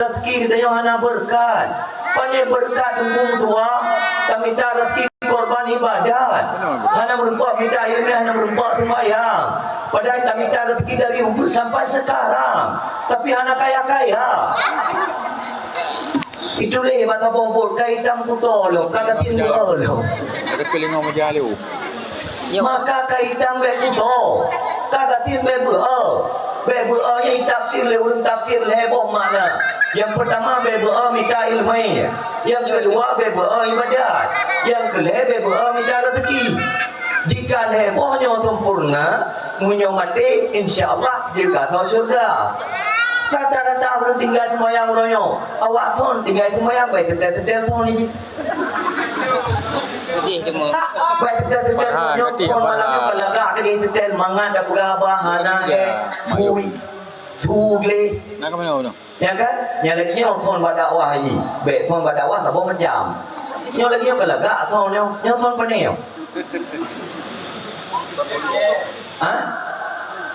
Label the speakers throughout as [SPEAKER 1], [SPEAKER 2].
[SPEAKER 1] rezeki kita yang hana berkat. Pandai berkat tunggu tua, tak minta rezeki korban ibadat. Hana merempak minta ilmu, hana merempak sembahyang. Padahal tak minta rezeki dari umur sampai sekarang. Tapi hana kaya-kaya. Itulah mata bobot kaitan kutolo, kata tinggal lo.
[SPEAKER 2] Ada pilih ngomong jalu.
[SPEAKER 1] Maka kaitan bekuto, kata tinggal beberapa yang tafsir lewat tafsir leboh mana. Yang pertama beberapa minta ilmu, yang kedua beberapa ibadat, yang ketiga beberapa minta rezeki. Jika lebohnya sempurna, munyo mati, insya Allah juga tahu surga. Rata-rata orang tinggal semayang ronyo, awak thon tinggal semayang baik tetel thon ni.
[SPEAKER 3] Sedih cuma.
[SPEAKER 1] Baik tetel ronyo, thon malam belaga ke tetel mangan dah berabah hana ke, sugle.
[SPEAKER 2] Nak ke mana tu?
[SPEAKER 1] Ya kan? Yang lagi yang thon berdakwah ni, baik thon berdakwah tak boleh macam. Yang lagi yang belaga thon yang thon panel.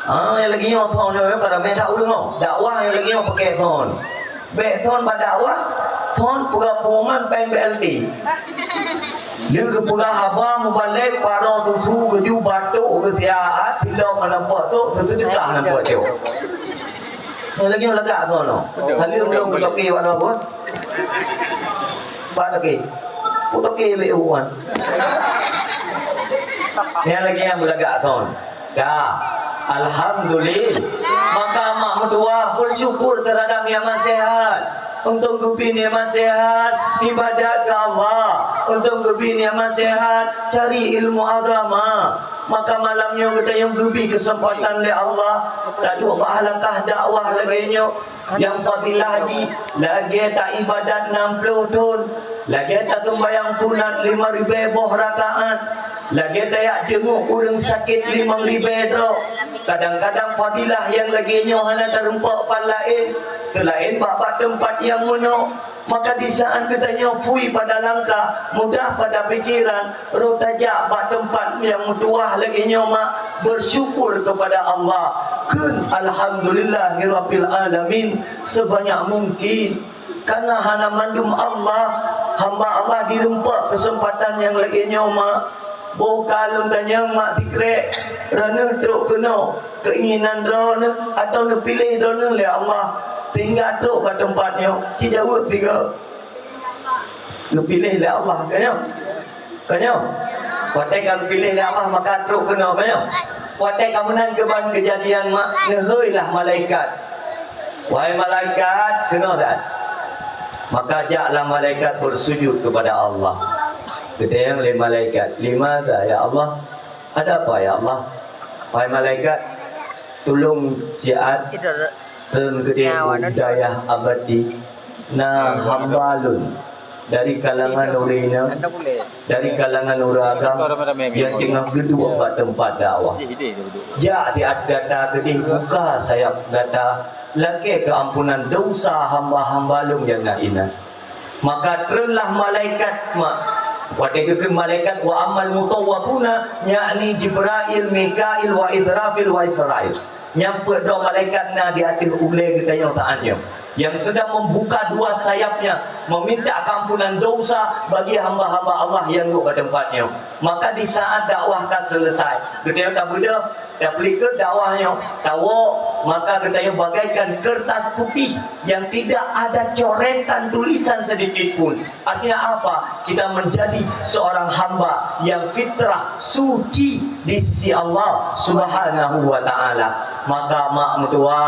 [SPEAKER 1] Yang lagi yang thon ni kalau main tahu dengar. Dakwah yang lagi yang pakai thon. Baik thon berdakwah, thon pura poman pen BLT. Dia ke pura haba mubalik para tutu ke ju batuk ke tiaat sila nampak tu dekat nampak tu. Yang lagi yang lega thon no. Kali dia ke toki wak apa? Pak toki. Toki be uan. Yang lagi yang lega thon. Alhamdulillah. Maka mak mendoa bersyukur terhadap yang masih sehat. Untuk gebin yang masih sehat, ibadat ke Allah. Untuk gebin yang masih sehat, cari ilmu agama. Maka malamnya kita yang gebi kesempatan oleh Allah. Tak dua bahalakah dakwah lagi nyo. Yang fadilah haji lagi tak ibadat 60 tahun. Lagi tak sembahyang sunat 5,000 rakaat. Lagi tak jenguk orang sakit 5,000 dah. Kadang-kadang fadilah yang lagi nyo hana terempak palain. Kelain bapak tempat yang muno. Maka di saat kita nyofui pada langkah, mudah pada pikiran, roh tajak bak tempat yang mutuah lagi nyoma bersyukur kepada Allah. Kun alhamdulillahirabbil alamin sebanyak mungkin. Karena hana mandum Allah, hamba Allah dirempak kesempatan yang lagi nyoma. Kalau tanya mak tikrek, rana truk kena keinginan rana atau nak pilih rana oleh Allah. Tinggal truk pada tempatnya, ci jawab tiga. Pilih oleh Allah, kanyo. Watai kamu pilih oleh Allah maka truk kena, kanyo. Watai kamu nan keban kejadian mak ngeheuilah malaikat. Wahai malaikat, kena tak? Maka jaklah malaikat bersujud kepada Allah. Kedai oleh malaikat, lima dah ya Allah. Ada apa ya Allah? Wahai malaikat, tolong siat dan kedai budaya abadi na hambalun dari kalangan urina, dari kalangan uragam yang tengah kedua pada tempat dakwah. Jak di data kedai buka sayap data laki keampunan dosa hamba-hamba lum yang naina. Maka terlah malaikat mak Wadai malaikat wa amal mutawwakuna yakni Jibril, Mikail wa Idrafil wa Israil. Nyampe doa malaikat na di atas ulai kita yang taatnya. Yang sedang membuka dua sayapnya meminta ampunan dosa bagi hamba-hamba Allah yang duduk pada tempatnya. Maka di saat dakwah kan selesai, kita tak benda dah pelika dakwahnya tahu, maka kita yang bagaikan kertas putih yang tidak ada coretan tulisan sedikit pun. Artinya apa? Kita menjadi seorang hamba yang fitrah suci di sisi Allah Subhanahu wa taala. Maka mak mertua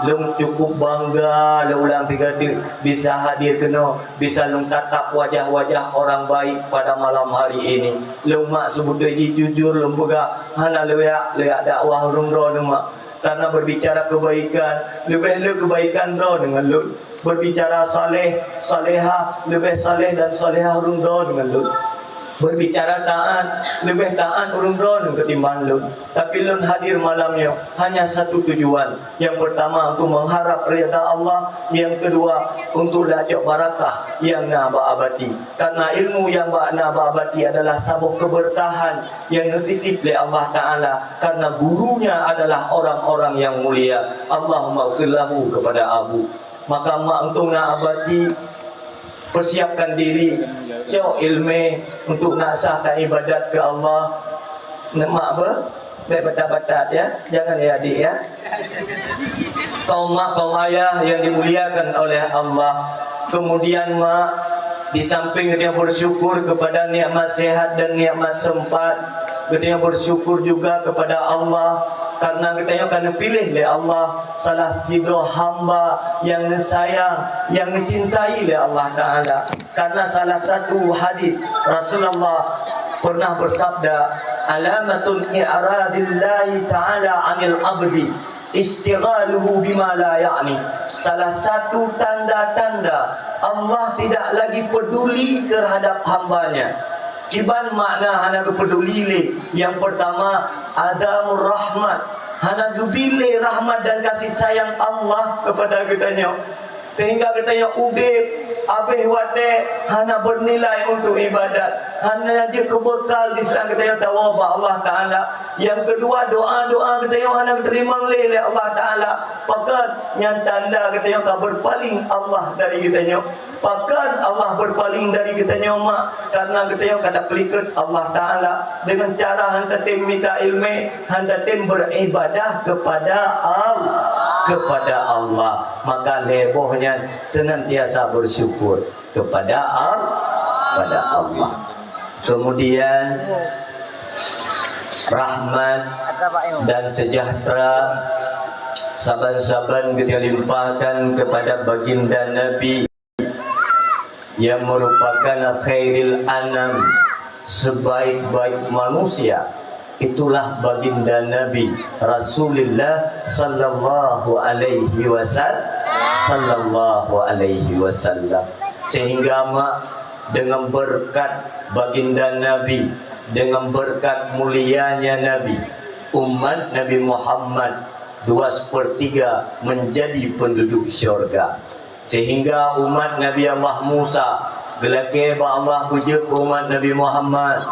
[SPEAKER 1] lum cukup bangga ulang tiga bisa hadir kena, bisa lum tatap wajah-wajah orang baik pada malam hari ini. Lum mak sebut jujur lum pegak hana leyak dakwah rumro mak. Karena berbicara kebaikan, lebih kebaikan ro dengan lu. Berbicara saleh, salehah, lebih saleh dan salehah rumro dengan lu. Berbicara taat, lebih taat urung ron ketimbang lun. Tapi lun hadir malamnya hanya satu tujuan. Yang pertama untuk mengharap redha Allah, yang kedua untuk lajak barakah yang naba abadi. Karena ilmu yang naba abadi adalah sabuk keberkahan yang dititip oleh Allah Taala. Karena gurunya adalah orang-orang yang mulia. Allahumma ghfir lahu kepada Abu. Maka mak untuk nak abadi, persiapkan diri, jauh ilmu untuk nak sahkan ibadat ke Allah. Nak mak apa? Batat-batat ya, jangan ya adik ya. Kaum mak, kaum ayah yang dimuliakan oleh Allah. Kemudian mak, di samping dia bersyukur kepada nikmat sehat dan nikmat sempat, dia bersyukur juga kepada Allah karena kita akan pilih oleh Allah salah satu hamba yang disayang, yang dicintai oleh Allah Taala. Karena salah satu hadis Rasulullah pernah bersabda, alamatun i'radillahi ta'ala 'anil 'abdi istighaluhu bima la ya'ni. Salah satu tanda-tanda Allah tidak lagi peduli terhadap hambanya. Kiban makna hana peduli. Yang pertama, adamur rahmat. Hana gebile rahmat dan kasih sayang Allah kepada kitanya. Sehingga kitanya udip abih wate hana bernilai untuk ibadat. Hana aja kebekal di sana kitanya tawabah Allah Ta'ala. Yang kedua, doa-doa kitanya hana terima oleh Allah Ta'ala. Pakat yang tanda kitanya kau berpaling Allah dari kitanya. Pakat Allah berpaling dari kitanya mak. Karena kitanya kada pelikat Allah Ta'ala. Dengan cara hanta tim minta ilmu, hanta tim beribadah kepada Allah. Maka lebohnya senantiasa bersyukur kepada Allah. Kemudian rahmat dan sejahtera saban-saban kita limpahkan kepada baginda Nabi yang merupakan khairil anam, sebaik-baik manusia. Itulah baginda Nabi Rasulullah sallallahu alaihi wasallam. Sehingga mak, dengan berkat baginda Nabi, dengan berkat mulianya Nabi, umat Nabi Muhammad 2/3 menjadi penduduk syurga. Sehingga umat Nabi Allah Musa gelake ba Allah pujuk umat Nabi Muhammad.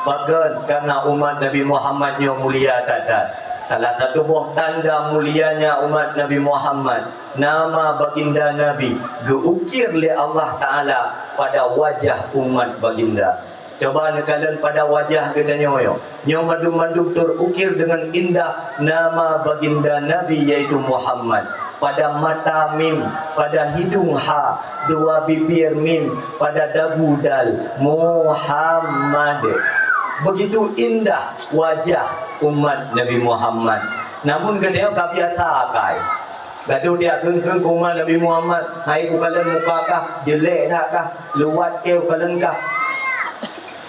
[SPEAKER 1] Bahkan karena umat Nabi Muhammad yang mulia tatat. Salah satu buah tanda mulianya umat Nabi Muhammad, nama baginda Nabi geukir oleh Allah Ta'ala pada wajah umat baginda. Coba kalian pada wajah kita nyoyo madu-madu terukir dengan indah nama baginda Nabi yaitu Muhammad. Pada mata mim, pada hidung ha, dua bibir mim, pada dagu dal Muhammad. Begitu indah wajah umat Nabi Muhammad. Namun kadang kabiasa kai. Gaduh dia keng-keng umat Nabi Muhammad. Hai ku kalian muka kah, jelek dah kah, luat ke kalian kah.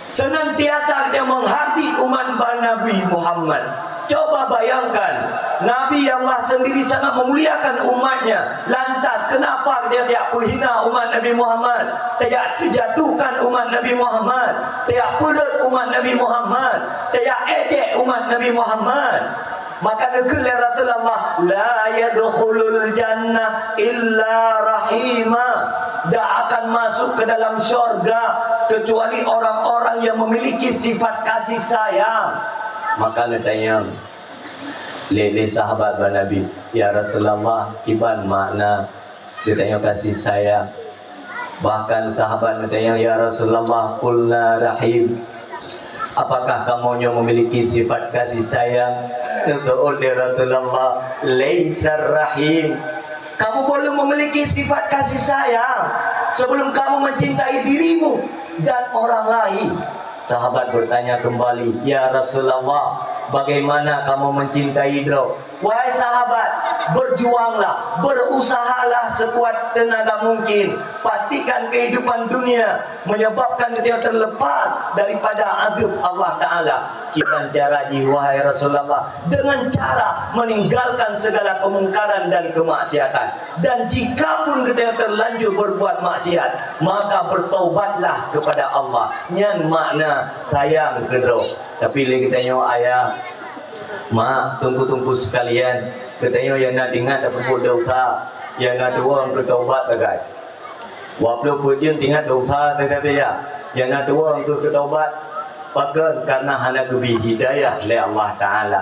[SPEAKER 1] Senantiasa dia menghati umat Nabi Muhammad. Coba bayangkan, Nabi Allah sendiri sangat memuliakan umatnya. Lantas kenapa dia tidak menghina umat Nabi Muhammad, tidak jatuhkan umat Nabi Muhammad, tidak pedut umat Nabi Muhammad, tidak ejek umat Nabi Muhammad? Maka nekul Rasulullah, la yadkhulul jannah illa rahimah. Tak akan masuk ke dalam syurga kecuali orang-orang yang memiliki sifat kasih sayang. Maka ditanya lele sahabat Nabi, ya Rasulullah, kiban makna ditanya kasih sayang. Bahkan sahabat ditanya, ya Rasulullah, qulna rahim. Apakah kamu yang memiliki sifat kasih sayang? Oleh Rasulullah, laisar rahim. Kamu boleh memiliki sifat kasih sayang sebelum kamu mencintai dirimu dan orang lain. Sahabat bertanya kembali, ya Rasulullah, bagaimana kamu mencintai dia? Wahai sahabat, berjuanglah, berusahalah sekuat tenaga mungkin. Pastikan kehidupan dunia menyebabkan dia terlepas daripada azab Allah Ta'ala. Kita cara wahai Rasulullah, dengan cara meninggalkan segala kemungkaran dan kemaksiatan. Dan jika pun kita terlanjur berbuat maksiat, maka bertaubatlah kepada Allah. Yang makna sayang kedua. Tapi lagi kita nyawa ayah, mak, tunggu-tunggu sekalian. Katanya yang nak ingat dapat buat dosa, yang nak dua untuk taubat agak. Waplu pujian tinggal dosa tetapi ya, yang nak dua untuk taubat. Bahkan karena hanya kebi hidayah oleh Allah Ta'ala.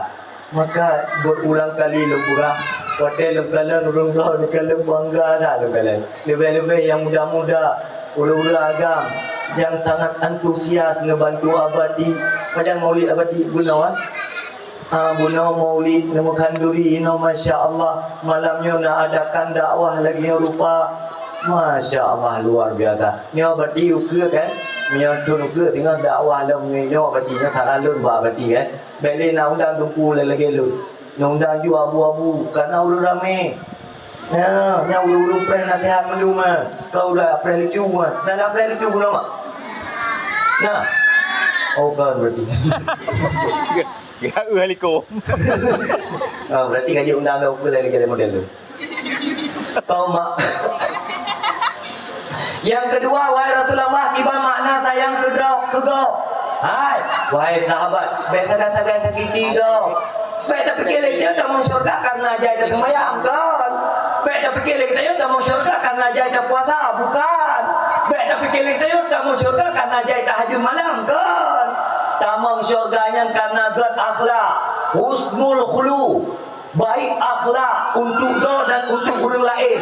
[SPEAKER 1] Maka berulang kali lemburah Hotel lukalan urung kau lukalan bangga dah lukalan. Lebih-lebih yang muda-muda, ulu-ulu agam yang sangat antusias ngebantu abadi. Macam maulid abadi guna guna maulid nama kanduri ino masya-Allah malamnya nak adakan dakwah lagi rupa masya-Allah luar biasa. Ni abadi uka kan? Menyantun uka tengah dakwah dalam ni abadi nya tak lalu ba abadi kan. Beli nak undang tumpu lagi lu. Undang ju abu-abu karena ulu rame. Ya, nya ulu pren latihan melu mah. Kau dah pren lucu mah. Dah pren lucu guna mak. Nah. Oh kan berarti.
[SPEAKER 2] Ya, Assalamualaikum.
[SPEAKER 1] Berarti gaji undang kau lagi ada model tu. Kau mak. Yang kedua, wahai Rasulullah, iban makna sayang ke kau. Hai, wahai sahabat, beta kata sakiti kau. Beta fikir lagi dia dah mau syurga karena jaya sembahyang kan. Beta fikir lagi dia dah mau syurga karena jaya puasa bukan. Beta fikir lagi dia dah mau syurga karena jaya tahajud malam kan. Tamang syurganya karena zat akhlak, husnul khuluq, baik akhlak untuk do dan untuk orang lain.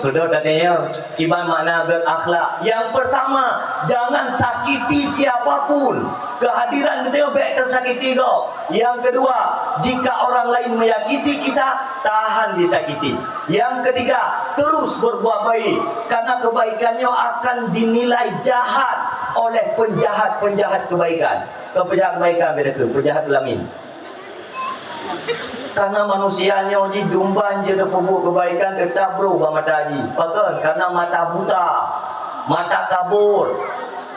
[SPEAKER 1] Kedua tadinya kiban makna berakhlak. Yang pertama, jangan sakiti siapapun. Kehadiran kita baik tersakiti kau. Yang kedua, jika orang lain menyakiti kita, tahan disakiti. Yang ketiga, terus berbuat baik karena kebaikannya akan dinilai jahat oleh penjahat-penjahat kebaikan. Penjahat kebaikan beda ke penjahat kelamin. Karena manusianya ji dumban je dah perbuat kebaikan tetap berubah mata haji. Bahkan karena mata buta, mata kabur.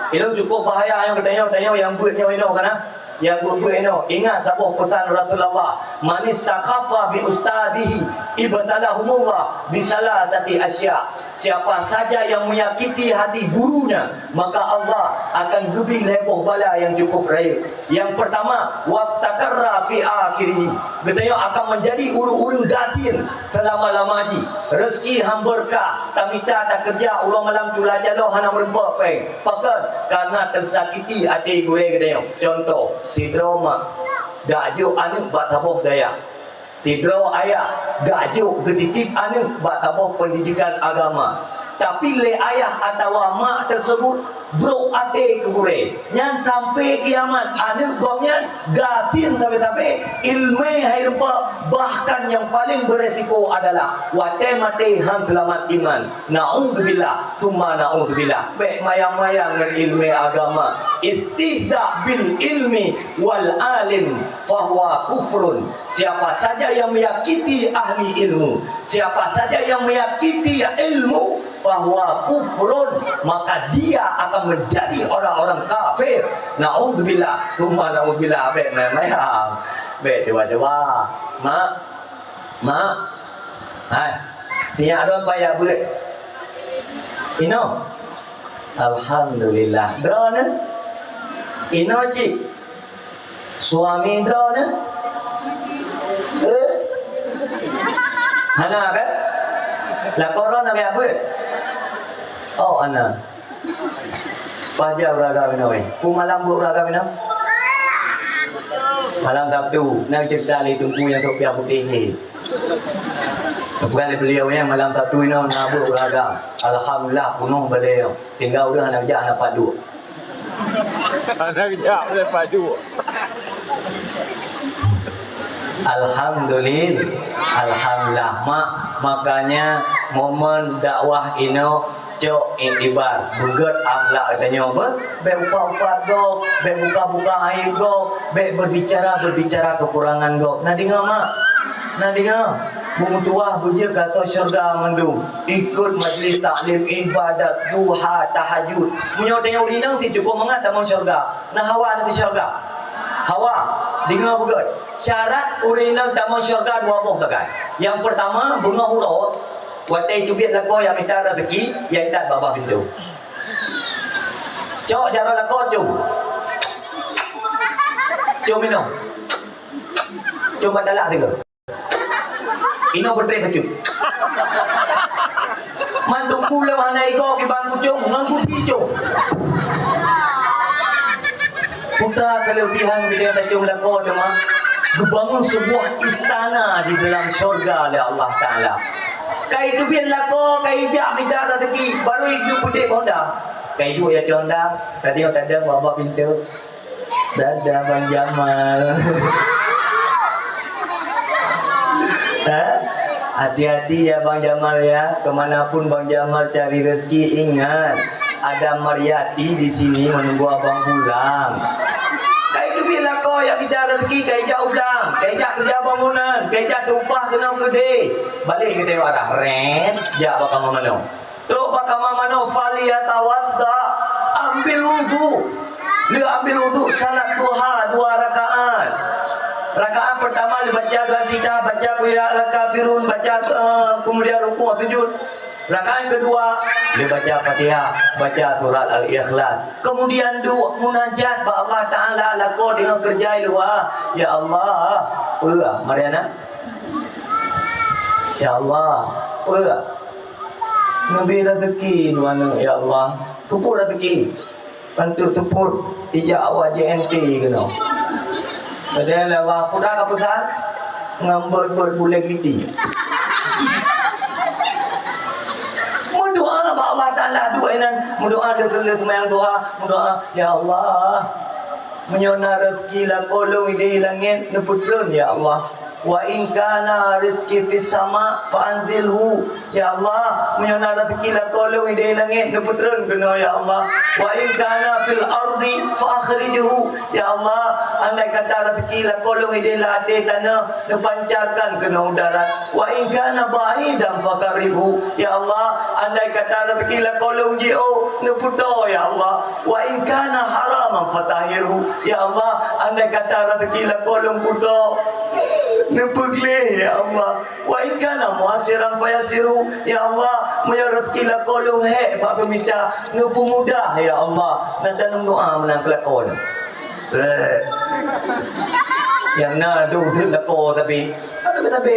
[SPEAKER 1] Itu cukup bahaya yang bertanya yang buatnya ini kan? Yang buat ini ingat siapa pesan Rasulullah, manis takhafa bi ustadihi ibtalahumullah bisalasati asya. Siapa saja yang menyakiti hati gurunya, maka Allah akan gebih leboh bala yang cukup raya. Yang pertama, waftakarra fi akhirih. Katanya akan menjadi uru-uru datin selama-lama haji. Rezeki hamberkah, tamita tak kerja ulang malam tula jaloh hana merempak peng. Pakan karena tersakiti hati gue katanya. Contoh, tidro mak gajuk anu bak tabuh daya. Tidro ayah gajuk geditip anu bak tabuh pendidikan agama. Tapi le ayah atau mak tersebut bro ade ke gure nyan sampai kiamat anu gomnya gatin tapi ilmu hai rupa. Bahkan yang paling beresiko adalah wate mate hang selamat iman. Naudzubillah thumma naudzubillah. Baik mayang-mayang dengan ilmu agama. Istihda bil ilmi wal alim fahuwa kufrun. Siapa saja yang menyakiti ahli ilmu, siapa saja yang menyakiti ilmu, bahwa kufrun, maka dia akan menjadi orang-orang kafir. Naudzubillah thumma naudzubillah. Baik mayang. Baik dewa-dewa. Mak. Hai. Dia ada payah buat. Ino. Alhamdulillah. Drone. Ino cik. Suami drone. Hana kan? Lah koron nak buat. Oh ana. Pajak uraga minoi. Ku malam bu uraga minoi. Malam Sabtu nak cerita li tunggu yang tok pia putih ni. Bukan beliau yang malam Sabtu ini nak bu uraga. Alhamdulillah penuh beliau. Tinggal udah anak jak anak padu.
[SPEAKER 2] Anak jak boleh padu.
[SPEAKER 1] Alhamdulillah makanya momen dakwah ini cok intibar bugat akhlak katanya apa baik upa-upa go baik buka-buka air go baik berbicara kekurangan go nah dengar bung tua buja kata syurga mendung ikut majlis taklim ibadat duha tahajud punya tengok dinang ti cukup mengat dalam syurga nah hawa nak syurga hawa dengar bugat syarat urinang dalam syurga dua buah tekan yang pertama bunga huruf watai jubit lako yang minta rezeki yang tak babah pintu. Cok jaro lako cum. Cum minum. Cum badalak tiga. Ino berdre kecum. Mandung pula mana iko kiban kucung nganggu hijau. Putra kelebihan bila tak cum lako cuma Dibangun sebuah istana di dalam syurga oleh Allah Ta'ala. Kai tu biar lako, kai jak minta rezeki, baru hidup putih Honda. Kai dua ya Honda, tadi orang tanda bawa pintu. Dadah Bang Jamal. Hati-hati ya Bang Jamal ya. Kemanapun Bang Jamal cari rezeki, ingat ada Mariati di sini menunggu abang pulang. Kai tu bila kau yang minta rezeki, kai jauh pulang, kai jak kerja bangunan, kai jak tumpah kena gede. Balik ke dewa dah. Ren, jak bakal mamano. Terus bakal mamano faliyatawadda, ambil wudu. Dia ambil wudu salat duha 2 rakaat. Rakaat pertama dia baca Al-Fatihah, baca Qul ya al-kafirun, baca kemudian rukuk sujud. Rakaat kedua dia baca Fatihah, baca surat Al-Ikhlas. Kemudian dua munajat ba Allah Taala lako dengan kerja luar. Ya Allah, Mariana. Ya Allah, Nabi rezeki mana ya Allah. Tupur rezeki. Bantu tupur ijak awak JNT kena. Padahal awak kuda kaputan ngambut boleh gidi. Mendoa ba Allah Taala dua nan, mendoa dia semayang doa, mendoa ya Allah. Menyona rezeki la kolong di langit neputun ya Allah. Wa in kana rizqi fis sama fa anzilhu ya Allah. Menyona rezeki la kolong di langit neputun kena ya Allah. Wa in kana fil ardi fa akhrijhu ya Allah. Andai kata rezeki la kolong di ladeh tanah nepancarkan kena darat. Wa in kana ba'idan fa qaribhu ya Allah. Andai kata rezeki la kolong jio neputo ya Allah. Wa in kana haraman fatahirhu ya Allah. Andai kata rezeki la kolong puto nepukle ya Allah. Wa in kana muasiran fayasiru ya Allah. Meya rezeki la kolong he pak minta nepu mudah ya Allah. Nanti doa menang kelakon. Yang nak duduk lako tapi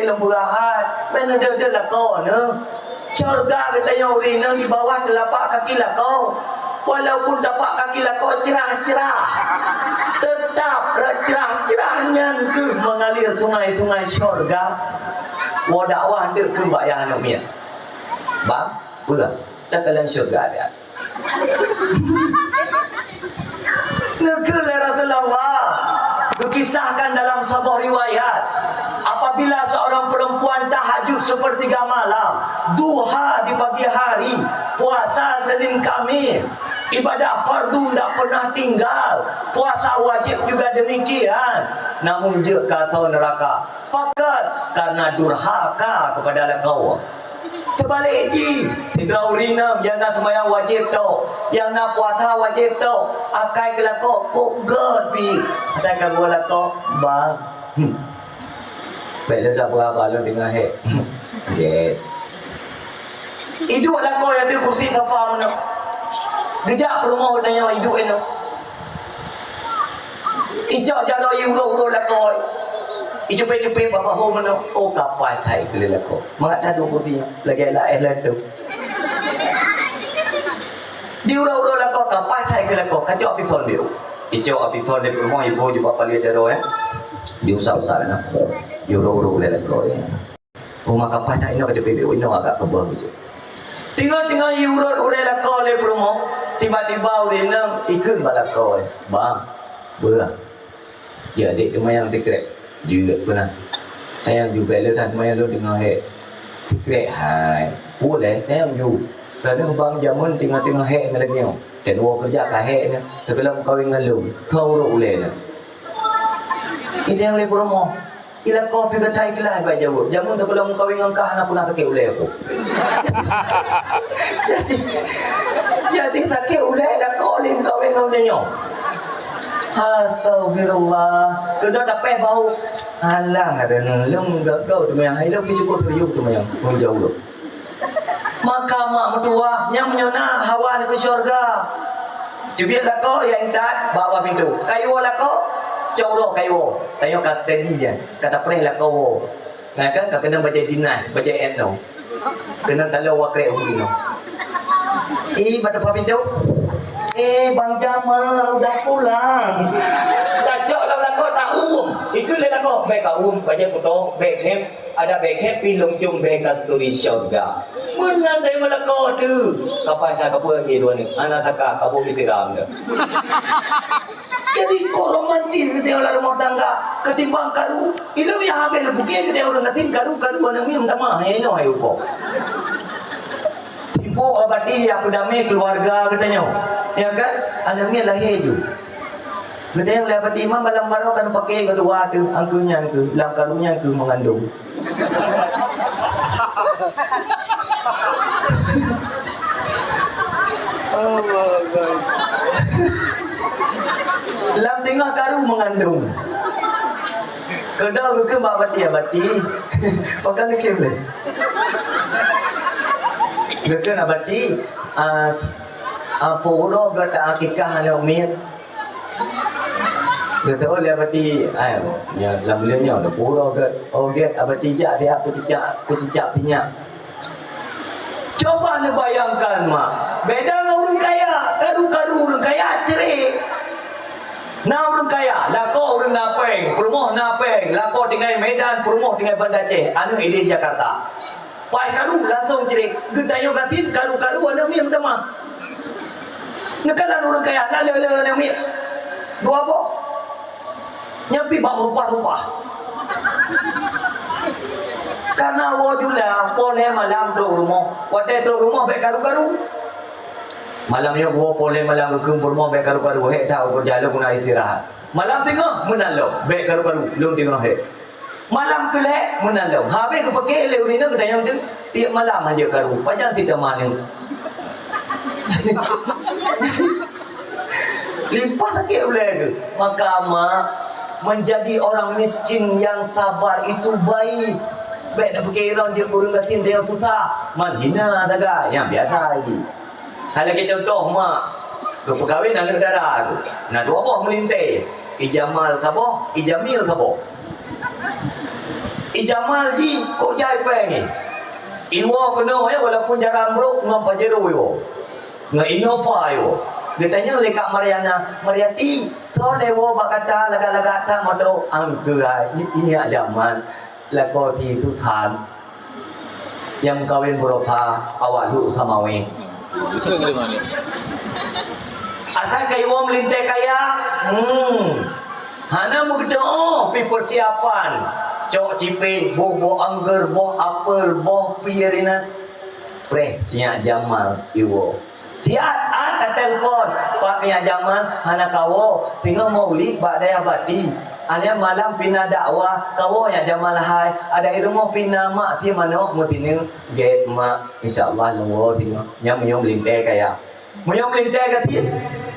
[SPEAKER 1] lembu rahat. Mana dia lako ne? Syurga kita yang urina di bawah telapak kaki lako. Walaupun tapak kaki lako cerah-cerah, tetap cerah-cerahnya ke mengalir sungai-sungai syurga. Wadakwah dek ke bayar namanya. Bang, pula dah kalian syurga dia. Negeri Rasulullah dikisahkan dalam sebuah riwayat, apabila seorang perempuan tahajud sepertiga malam, duha di pagi hari, puasa Senin Khamis, ibadah fardu tak pernah tinggal, puasa wajib juga demikian, namun dia kata neraka pakat karena durhaka kepada kau. Terbalik ji, tidak urina yang nak sembahyang wajib tau, yang nak puasa wajib tau, akai kelakok kok gerti, ada kamu lakok bang. Baiklah tak berapa lo dengar he. Okay. Hidup lakok yang ada kursi kafar mana? Gejak perumah tanya hidup ini. Ijak jalan euro lakok. Ijupe-jupe bapa ho mana? Oh kapai thai ke lelako. Mak dah dua kursi lagi lah tu. Diura-ura lako kapai thai ke lako. Kacau api thon dia. Ijau api thon dia perumah ibu juga bapa lihat jado Diusah-usah na. Diura-ura lelako Rumah kapai thai ini kacau bebek ini agak kebal je. Tinggal iura-ura lako le perumah. Tiba-tiba urina ikut balako. Bang, berat. Ya adik kemayang dikrek. Juga pernah saya juga le tan mai lo dengan he tikrek hai boleh saya ju kerana bang jamun tengah-tengah he lagi ni dan wo kerja ka he ni sebelum kawin ngalum kau ro ule ni ini yang le promo ila kau pergi thai kelas ba jawab jamun sebelum kawin ngangkah na punah ke ule aku jadi tak ke ule dah kau lim kawin ngau nyo. Astagfirullah. Sudah dapat bau. Alah, lem gagau tu yang hai lem cukup serius tu yang jauh. Maka mak mertua yang menyona hawa ke syurga. Dibiarlah kau yang tak bawa pintu. Kayu lah kau. Jauh kayu. Tanya kastedi je. Kata preh lah kau. Nah kan kena baca dinah, baca eno. Kena tahu wakre ubino. Baca apa pintu? Bang Jamal udah pulang. Tak jauh lah kau tak Ikut lelah kau baik kaum baca foto baik hem ada baik happy longjong baik kasturi syurga. Menang dari malah kau tu. Kapan tak kau pergi dua ni? Anak takak kau boleh tiram dah. Jadi kau romantis dia orang rumah tangga ketimbang karu. Ilu yang habis bukit dia orang ngatin karu anak mi minta mah heno ayo kau. Ibu abadi apa damai keluarga katanya. Ya kan? Anak mi lahir tu. Gede yang lepas imam malam baru kan pakai kedua tu angkunya tu, dalam karunya tu mengandung. Dalam tengah karu mengandung. Kedua ke abati. Pakai ni boleh. Gede abati. Apa orang kata akikah anak umir. Kita oleh abadi, ya dalam beliaunya ada pura ke, dia abadi jak dia pecicak tinyak. Coba anda bayangkan mak, beda dengan orang kaya, karu orang kaya cerik. Nah orang kaya, lako orang napeng, perumoh napeng, lako tinggal Medan, perumoh tinggal Banda Aceh, anu ide Jakarta. Pai karu langsung cerik, gedayo gatin karu anu mi mah. Nekalan orang kaya, nak le anu mi. Dua apa? Nyampi bang rupa-rupa. Karena wajula boleh malam tu rumah. Waktu tu rumah baik karu-karu. Malamnya gua boleh malam ke rumah baik karu-karu. Hek tahu berjalan guna istirahat. Malam tengah menalo baik karu-karu. Belum tengah hek. Malam kelek menalo. Habis ke pakai le urina ke dayang tu tiap malam aja karu. Panjang tidak mana. Limpah ke boleh ke? Maka mak menjadi orang miskin yang sabar itu baik. Baik nak berkira dia kurang gatin dia susah. Manhina daga yang biasa lagi. Kalau kita contoh mak, ke perkahwin anak darah tu. Nak dua apa melintai. Ijamal sabo, ijamil sabo. Ijamal ji kok jai peng ni. Iwo kena ya walaupun jalan bro ngam pajero yo. Nga Innova yo. Dia tanya lekat Mariana, Mariati, kau lewo bakata laga-laga tak modo angkurai. Ini zaman lako di Tuhan yang kawin beropa awak lu samawe. Ada kayu melintai kaya, hana mugdo pi persiapan. Cok cipe, boh anggur, boh apel, boh pierina. Pre siap jamal iwo. Tiap ada telefon pakai zaman anak kawo tinggal maulid badai abadi ane malam pina dakwah kawo yang jamal hai ada ilmu pina mak ti mano mutine get mak insyaallah lungo tino nyam nyom linte kaya nyom linte kati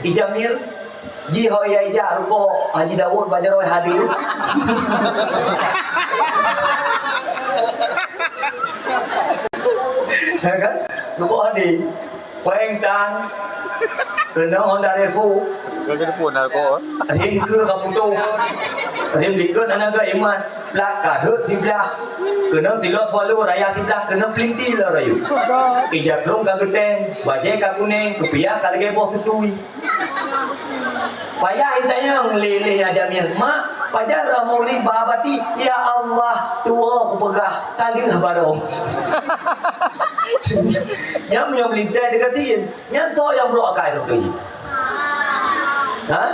[SPEAKER 1] ijamil ji hoya ija ruko Haji Dawud bajaroi hadir saya kan ruko hadir Quang Tan kena Honda Revo
[SPEAKER 2] Kena pun aku
[SPEAKER 1] Him ke kaputu Him dikut anak ke iman Laka hut sebelah Kena tilot walu raya sebelah Kena pelinti lah rayu Ijak long ka geden Bajai ka kuning Kepiah ka lagi bos tutui Payah intayang lele ajamnya mak pajar ramuli babati ya Allah tua aku pegah kali baru nyam lintai dekatin nyanto yang bro akai tu ha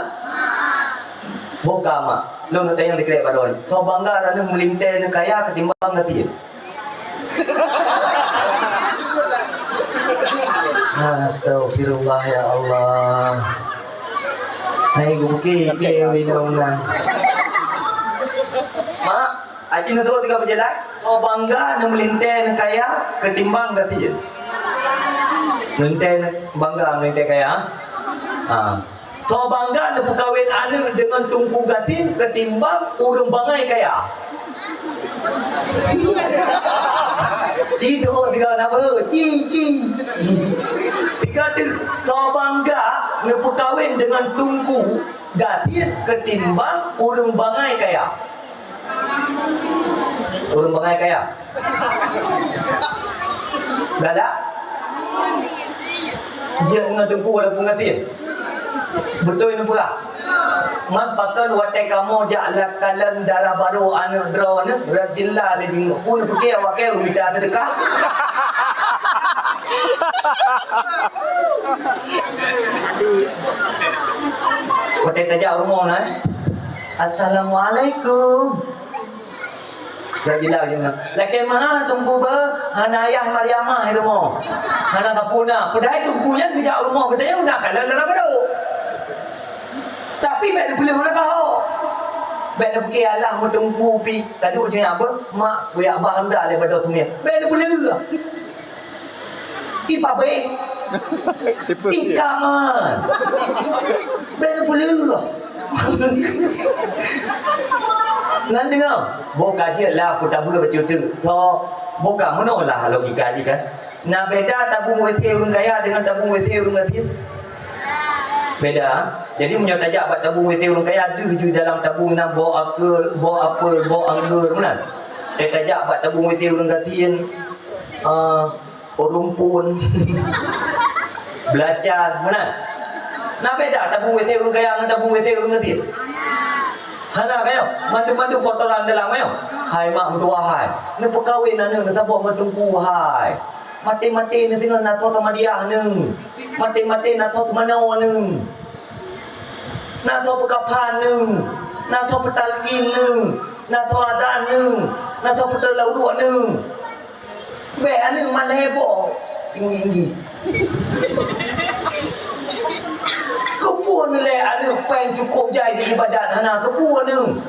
[SPEAKER 1] boka mak lu nak tayang dikrek badon to bangga rana melintai nak kaya ketimbang gatin Astagfirullah ya Allah. Hai guki ke winaunan. Mak, aji nak suruh tiga berjalan. Kau bangga nak melintai nak kaya ketimbang gatin. Melintai nak bangga melintai kaya. Kau bangga nak perkahwin anak dengan tungku gatin ketimbang urang bangai kaya. Ci tu tiga nama ci. Tiga tu kau bangga nak perkahwin dengan tungku gatin ketimbang urang bangai kaya. Urang bangai kaya. Dah tak? Dia dengan tungku walaupun gatin. Betul ini pula. Man pakan watai kamu ja'la kalan darah baru anak drone rajilla de jing pun pergi awak ke minta sedekah. Watai tajak rumah nas. Assalamualaikum. Rajilla jing. Laki mah tunggu ba hanayah Maryamah rumah. Hana kapuna. Pedai tunggunya kejak rumah pedai udah kalan darah baru. Tapi mek boleh mana kau? Mek nak pergi Allah menunggu pi. Kaduk je apa? Mak buaya abah anda le pada semia. Mek boleh ke? Ipa be. Ikaman. Mek boleh ke? Ngan dengar. Boka je lah putabu baca tu. So boka mana lah logika ni kan. Nah beda tabung WC urang kaya dengan tabung WC urang miskin. Beda. Jadi punya tajak buat tabung WC orang kaya ada je dalam tabung nak bawa apa, bawa anggur mana. Dia tajak buat tabung WC orang gatiin rumpun belajar mana. Nah beda tabung WC orang kaya dengan tabung WC orang gatiin. Hana kayo, mandu-mandu kotoran dalam kayo. Hai mak mentua hai. Ni perkahwin nang nak bawa matungku hai. Mati-mati ni tinggal nak tahu sama dia nang. Mati-mati nak tahu mana nang. Nak tahu perkapan nang. Nak tahu petalkin nang. Nak tahu adan nang. Nak tahu petal laudua nang. Be nang malebo tinggi-tinggi. Kepuan le anu peng cukup jai di ibadat hana kepuan nang.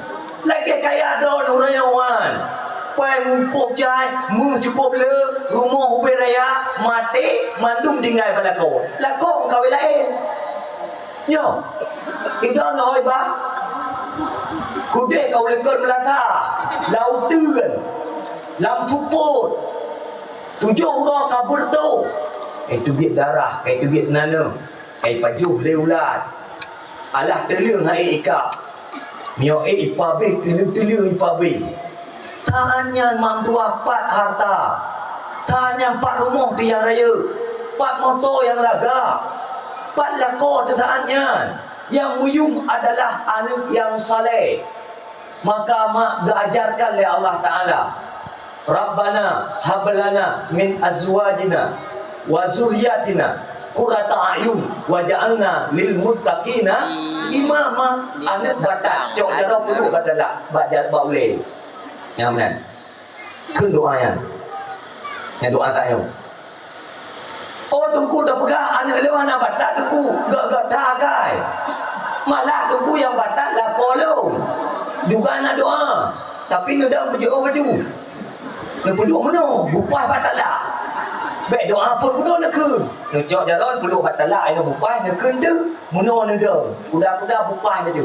[SPEAKER 1] Lagi kaya don urayawan. Peng cukup jai, mu cukup le, rumah ubi raya, mati, mandum tinggal balako. Lako kau lain. Yo. Idan nói ba. Kude kau lengkon Melaka. Lau Tươn. Lam Thupot. 7 orang kabur tu. Itu biat darah, itu biat nana. Pajuh leulat. Alah telung hai ika. Mio ipabe telung ipabe. Tanya mamtua 4 harta. Tanya 4 rumah di yang raya. 4 motor yang laga. 4 lakor tesaannya. Yang muyum adalah anak yang saleh. Maka mak diajarkan oleh Allah Ta'ala. Rabbana hablana min azwajina wa zuriyatina qurrata a'yun waj'alna lil muttaqina imama. Anak batak cok jaro perlu badalah bajar baule. Yang mana? Kun doa yang doa tak yang. Oh tungku dah pegang anak lewan nak batak tungku gak tagai. Malah tungku yang batak lah kolong. Juga nak doa. Tapi nak dah baju. Nak perlu mana? Bupai batak lah. Baik doa pun puno nak ke. Nak jauh jalan perlu batak lah. Ayo bupai nak ke tu. Muno nak dah. Kuda-kuda bupai saja.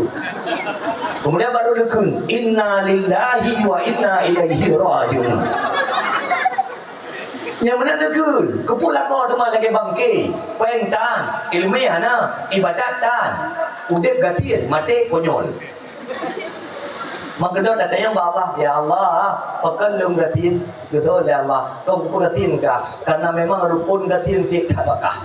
[SPEAKER 1] Kemudian baru nak ke. Inna lillahi wa inna ilaihi rajiun. Yang mana nak ke? Kepula kau teman lagi bangke. Peng tan. Ilmu hana. Ibadat tan. Udah gatiin. Mati konyol. Maka dah tak yang bapa ya Allah pakan lung gatin gitu ya Allah kau gatin kah karena memang rukun gatin tidak bakah.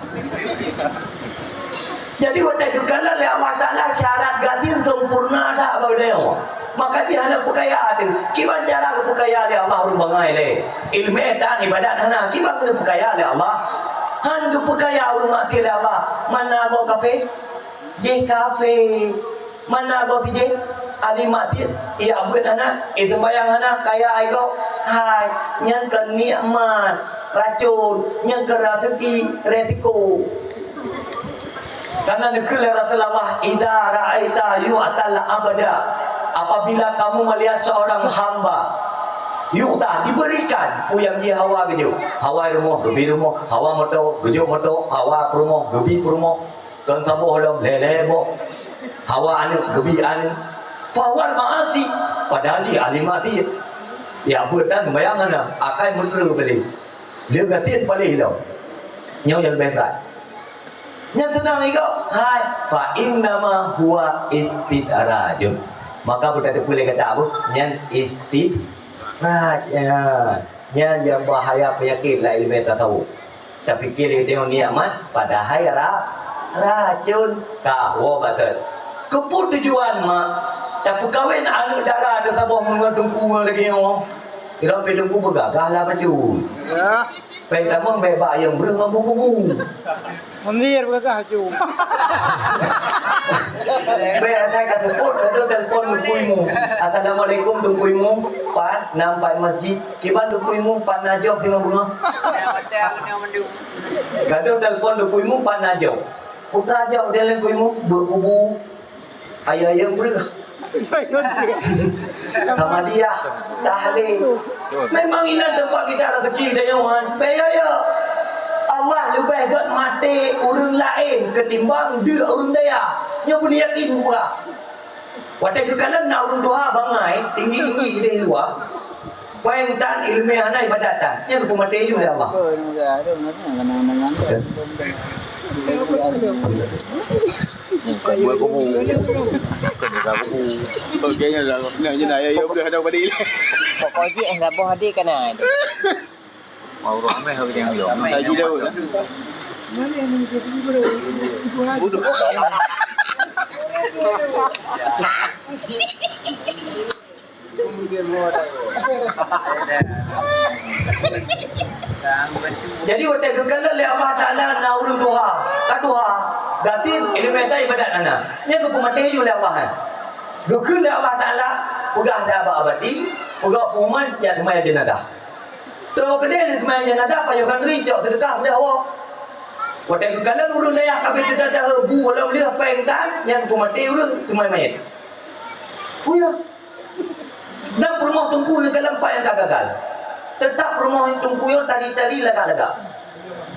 [SPEAKER 1] Jadi waktu itu kalau Allah Taala syarat gatin sempurna dah baru maka dia hendak perkaya ada. Gimana cara perkaya oleh Allah rubangai le ilmu dan ibadat hana gimana perkaya oleh Allah han perkaya rumah ti oleh Allah mana go kafe je kafe mana go ti Ali mati, ia buat anak, itu bayang anak kaya ayo, hai, yang ke nikmat, racun, yang ke resiko. Karena negeri Rasulullah, ida ra'aita yu'tal abada. Apabila kamu melihat seorang hamba, yu'ta diberikan, puyang dia hawa gitu, hawa rumah, gebi rumah, hawa motor, gejo motor, hawa rumah, gebi rumah, kan sabuh dalam lele mo, hawa anak, gebi anak. Fawal maasi padahal dia alimati ya berdan bayangan akai muter beli dia gatin paling lo nyau yang berat yang tenang itu hai fa innama huwa istidrajun maka berada boleh kata apa yang istidraj yang bahaya penyakit lah ilmu tak tahu tapi kira tengok nikmat padahal racun ka wo batal Keput tujuan mak. Tak perkahwin anak darah ada tabah mengatungku lagi oh. Kira pedungku bergagah lah baju.
[SPEAKER 2] Ya.
[SPEAKER 1] Pertama bebak yang berang buku.
[SPEAKER 2] Mendir bergagah cu.
[SPEAKER 1] Baik saya kata pun ada telefon tungkuimu. Assalamualaikum tungkuimu. Pat nampak masjid. Kiban tungkuimu pat najok dengan bunga. Gaduh telefon tungkuimu pat najok. Putra ajak dia tungkuimu berkubu. Ayah yang berah. Hamadiyah tahlil. Memang ini tempat kita rezeki dah Yohan. Baik ya. Allah lebih gat mati orang lain ketimbang dia orang daya. Nya pun yakin pula. Wadah kekalan nak orang doa bangai tinggi-tinggi di luar. Paling tan ilmu anai badatan. Nya ku mati juga Allah.
[SPEAKER 2] Buat kubu. Kena kubu. Okeynya lah. Nak je nak ya boleh ada balik.
[SPEAKER 3] Pokoknya enggak boleh hadir kan ada. Mau ramai harus yang dia.
[SPEAKER 2] Haji dah. Bodoh.
[SPEAKER 1] Jadi waktu kekalan le Allah Taala na urang doa. Kadoa. Gatin ilmu saya ibadat ana. Nya ku mati ju le Allah. Gukun le Allah Taala pegah dah abadi, pegah puman ya semaya jenazah. Terus kedai semaya jenazah payukan rijak sedekah dah awak. Waktu kekalan urang saya kabeh tidak ada bu kalau beli apa yang tan yang ku mati urang semaya mayat. Oh ya. Dan rumah tungku ni kalau yang gagal. Tetap rumah tungku yang tadi-tadi lega-lega.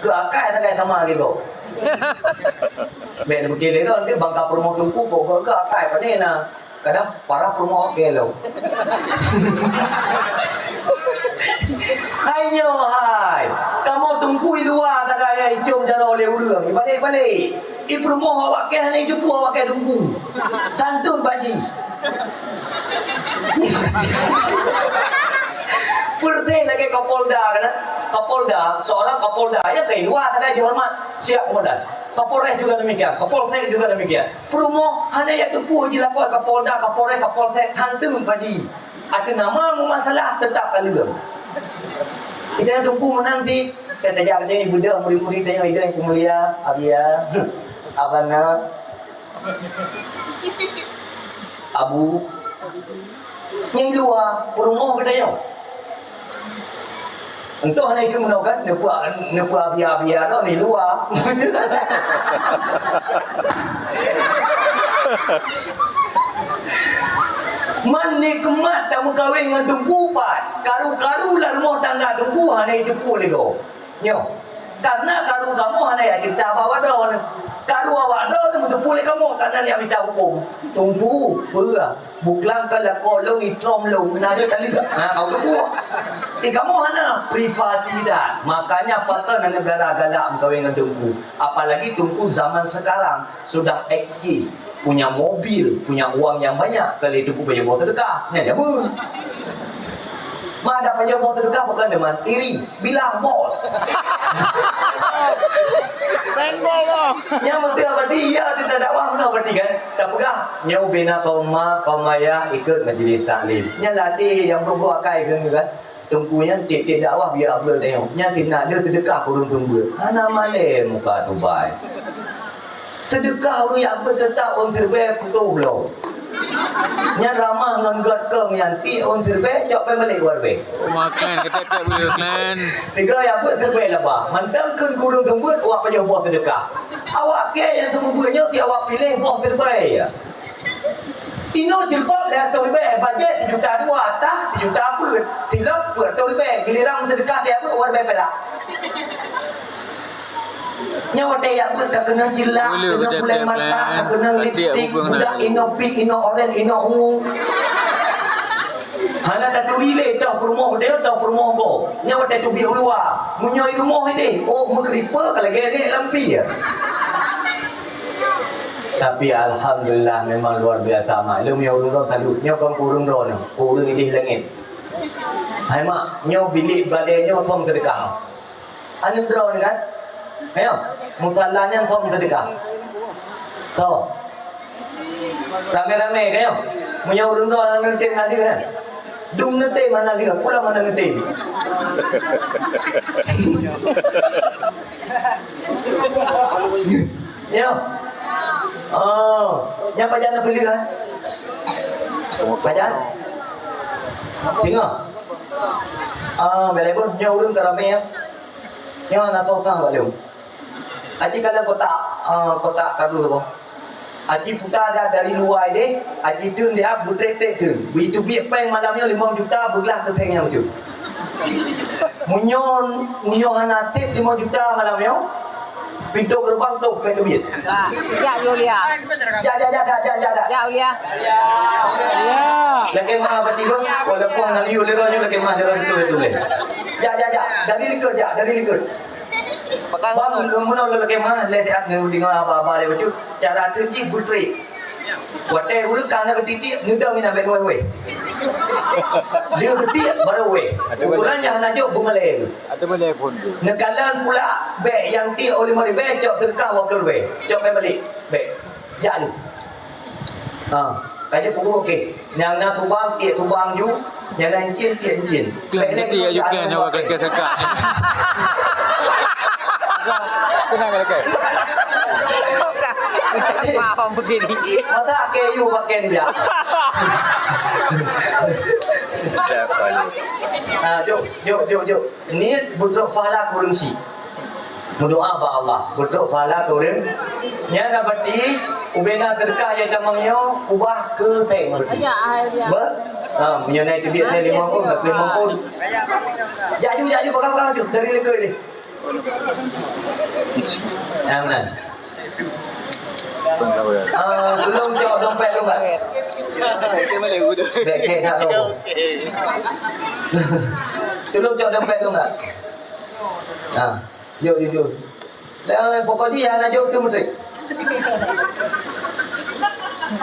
[SPEAKER 1] Ke akal tak kaya sama gitu. Ben mungkin itu nanti bangka rumah tungku kok ke akal apa ni na. Kadang para rumah okey lo. Ayo hai. Kamu tungku di luar tak kaya icum cara oleh urang. Balik-balik. Di rumah awak ke ni jumpa awak ke tungku. Kantun baji. Pernah lagi Kapolda kan? Kapolda, seorang Kapolda yang ke luar tak dihormat, siap modal. Kapolres juga demikian, Kapolsek juga demikian. Perumoh hanya yang tempuh je lapor Kapolda, Kapolres, Kapolsek hantu pagi. Ada nama masalah tetap kalung. Kita tunggu menanti kata jangan ibu dah murid-murid tanya ida yang mulia, abia, abana, abu. Yang luar perumoh kedayang. Entah nak ikut menawarkan nepu abia-abia dah ni luar. Man nikmat tak mengkawin dengan tunggu pat. Karu-karu lah rumah tangga tunggu hanya itu pun lego. Nyo. Karena karu kamu hanya ya kita bawa dah. Karu awak dah tu betul boleh kamu karena dia minta hukum. Tunggu berah. Buklang kalau kolong itrom long nada kali tak. Kau tunggu. Kamu hana privati dah. Makanya pasal negara galak mengkawin dengan tunggu. Apalagi tunggu zaman sekarang sudah eksis, punya mobil, punya uang yang banyak. Kalau itu punya bawa terdekat, ni aja pun. Ada punya bawa terdekat bukan dengan iri, bilang bos.
[SPEAKER 2] Senggol dah.
[SPEAKER 1] Yang mesti abadi ya tidak dakwah mana abadi kan? Tak pegang. Nyau bina kaum ayah ikut majlis taklim. Yang latih yang berbuat akai kan? Tungkunya tiap dakwah biar abel tengok. Yang tidak ada sedekah kurung tunggu. Hana male muka Dubai. Sedekah orang yang abel tetap orang terbaik putus belum. Yang ramah dengan gotong yang ti orang terbaik cok pe balik luar be.
[SPEAKER 3] Makan ketek boleh kan.
[SPEAKER 1] Tiga yang buat terbaik lah bah. Mantap kun kurung tunggu awak payah buat sedekah. Awak ke yang semuanya ti awak pilih buat terbaik ya. Ino jilbab lah tu lebih bajet 1 juta 2 atas 1 juta apa tilap buat tu lebih giliran sedekah dia apa orang lebih pelak nyawa dia apa tak kena jilak kena bulan mata tak kena lipstick budak ino pink ino orange ino ungu hana tak tu relay dah rumah dia dah rumah go nyawa dia tu biar luar munyoi rumah ini oh mengkripa kalau gede lampi ya. Tapi alhamdulillah memang luar biasa maklum ya urang talut nyo kan kurung ron kurung ini langit hai mak nyo bilik balai nyo thom sedekah anu drone kan ayo musallanya thom sedekah to Rame-rame kayo. Munyaw dun doon ang nantin na liga. Dung nantin mana liga. Pula mana nantin. Yo. Oh, yang pajan nak beli kan? Pajan? Tengok. Boleh pun nyaw dun kerame ya. Nyaw nak tahu sang boleh. Aji kalau kotak kadu tu. Aji putar dah dari luar deh. Aji turun dia butek-tek turun. Begitu biar peng malamnya 5 juta bergelas kesengnya macam. Munyon hanatip 5 juta malamnya. Pintu gerbang tu peng duit.
[SPEAKER 4] Ya Yulia.
[SPEAKER 1] Ya.
[SPEAKER 4] Ya Yulia.
[SPEAKER 1] Lagi mah berarti tu. Walaupun nak liu leranya lagi mah jalan tu le. Ya. Dari likut.
[SPEAKER 4] Bakal
[SPEAKER 1] Bang, muna lagi mah le dia dengan apa-apa le betul. Cara tu ji putri. Wate urut kana ketitik nudang ina ben we. Dia ketitik baru we. Ukurannya hanya jauh bumale.
[SPEAKER 2] Ada boleh pun tu.
[SPEAKER 1] Nekalan pula beg yang ti oleh mari beg cok terkah waktu we. Cok balik beg. Jan. Kaje pukul okey. Yang nak tubang ti tubang ju, yang lain cin.
[SPEAKER 2] Klan dia ajuk klan awak klan terkat. Kenapa lagi?
[SPEAKER 4] Paham begini.
[SPEAKER 1] Mata ke you pakai dia. Jom. Niat berdoa fala kurungsi. Berdoa ba Allah. Berdoa fala turun. Nya na berarti ubena terkah yang damangnya ubah ke teng berarti. Ber? Menyonai tu biar ni 5 pun, 5 pun. Jaju bakal dari lekoi ni. Yang mana? Belum jawab dompet tu tak?
[SPEAKER 2] Itu boleh udah.
[SPEAKER 1] Okey tak tu. Tolong jawab dompet tu tak? Jom. Dan pokoknya yang nak jawab tu menteri.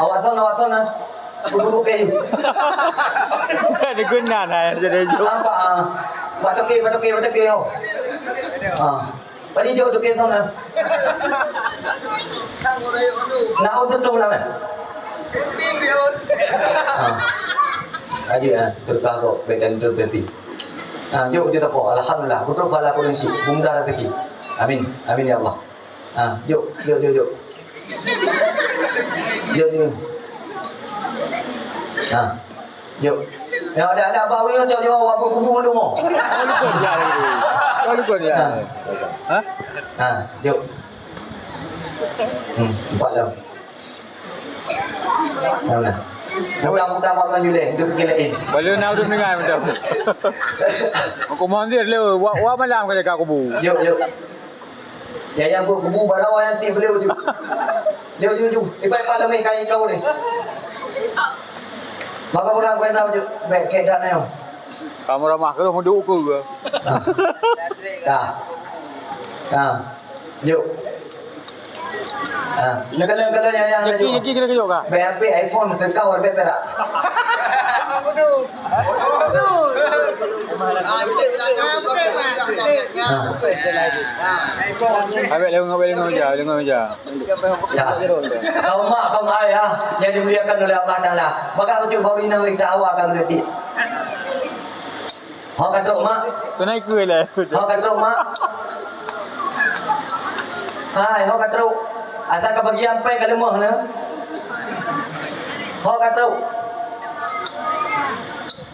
[SPEAKER 1] Awak tahu nak. Buru kayu.
[SPEAKER 2] Ada guna lah jadi jauh.
[SPEAKER 1] Apa? Batoke kau. Padi jauh toke tahu nak. Nak usut tu lama. Aja terkah kok bedan terberti. Jauh je tak apa. Alhamdulillah. Putra pala polisi. Bunda rezeki. Amin ya Allah. Jauh. Jauh. Yuk. Ya ada bawa ni jauh awak kumpul dulu.
[SPEAKER 2] Kau lupa dia.
[SPEAKER 1] Yuk. Empat dah. Mana? Mudah-mudahan makan julek, dia fikir lain.
[SPEAKER 2] Boleh nak duduk dengan macam. Aku mohon dia le, wa malam kerja kau kubu.
[SPEAKER 1] Yuk. Yang kubu balau yang ti boleh tu. Jom. Ibai pada mai kain kau ni. Maka orang kau nak baik kedak ni.
[SPEAKER 2] Kamu ramah kalau mau duduk ke?
[SPEAKER 1] Yuk. Kalau yang
[SPEAKER 2] Jeki kena kejut kah?
[SPEAKER 1] BHP iPhone kau ada perak.
[SPEAKER 2] Habis lengan meja.
[SPEAKER 1] Kau mak kau ayah yang dimuliakan oleh Allah Taala. Maka ujuk Faulina kita awak akan berarti. Hak kata mak.
[SPEAKER 2] Kau naik ke lah.
[SPEAKER 1] Hak kata mak. Hai, hak kata. Asal kau bagi sampai ke lemah na. Hak kata.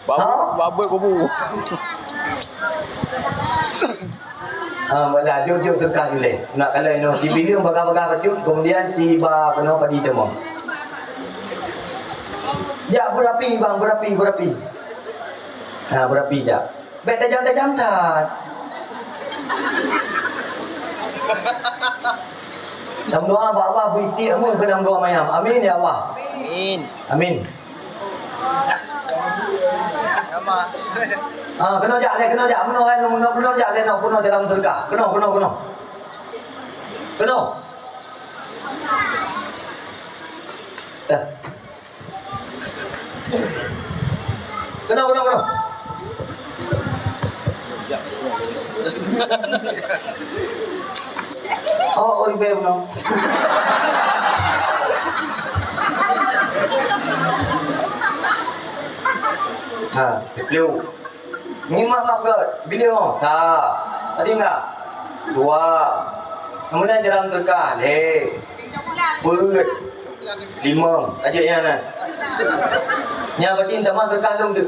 [SPEAKER 2] Babu kubu.
[SPEAKER 1] Malah jauh terkah julek. Nak kalau ini TV dia baga-baga kecil, kemudian tiba kena padi demam. Ya berapi bang, berapi. Berapi je. Bet tajam tak. Nam doa bawa buiti amu benam doa mayam. Amin ya Allah. Amin. Kena jak le, kena jak le nak kena dalam surga. Kena. Kena. Oh, ibe belum. Ha, beliau. Ni mak ke? Beliau. Ha. Tadi enggak? 2. Kemudian jalan terkah. Put. 5. Ajak yang nak. Nya berarti tak masuk terkah dong tu.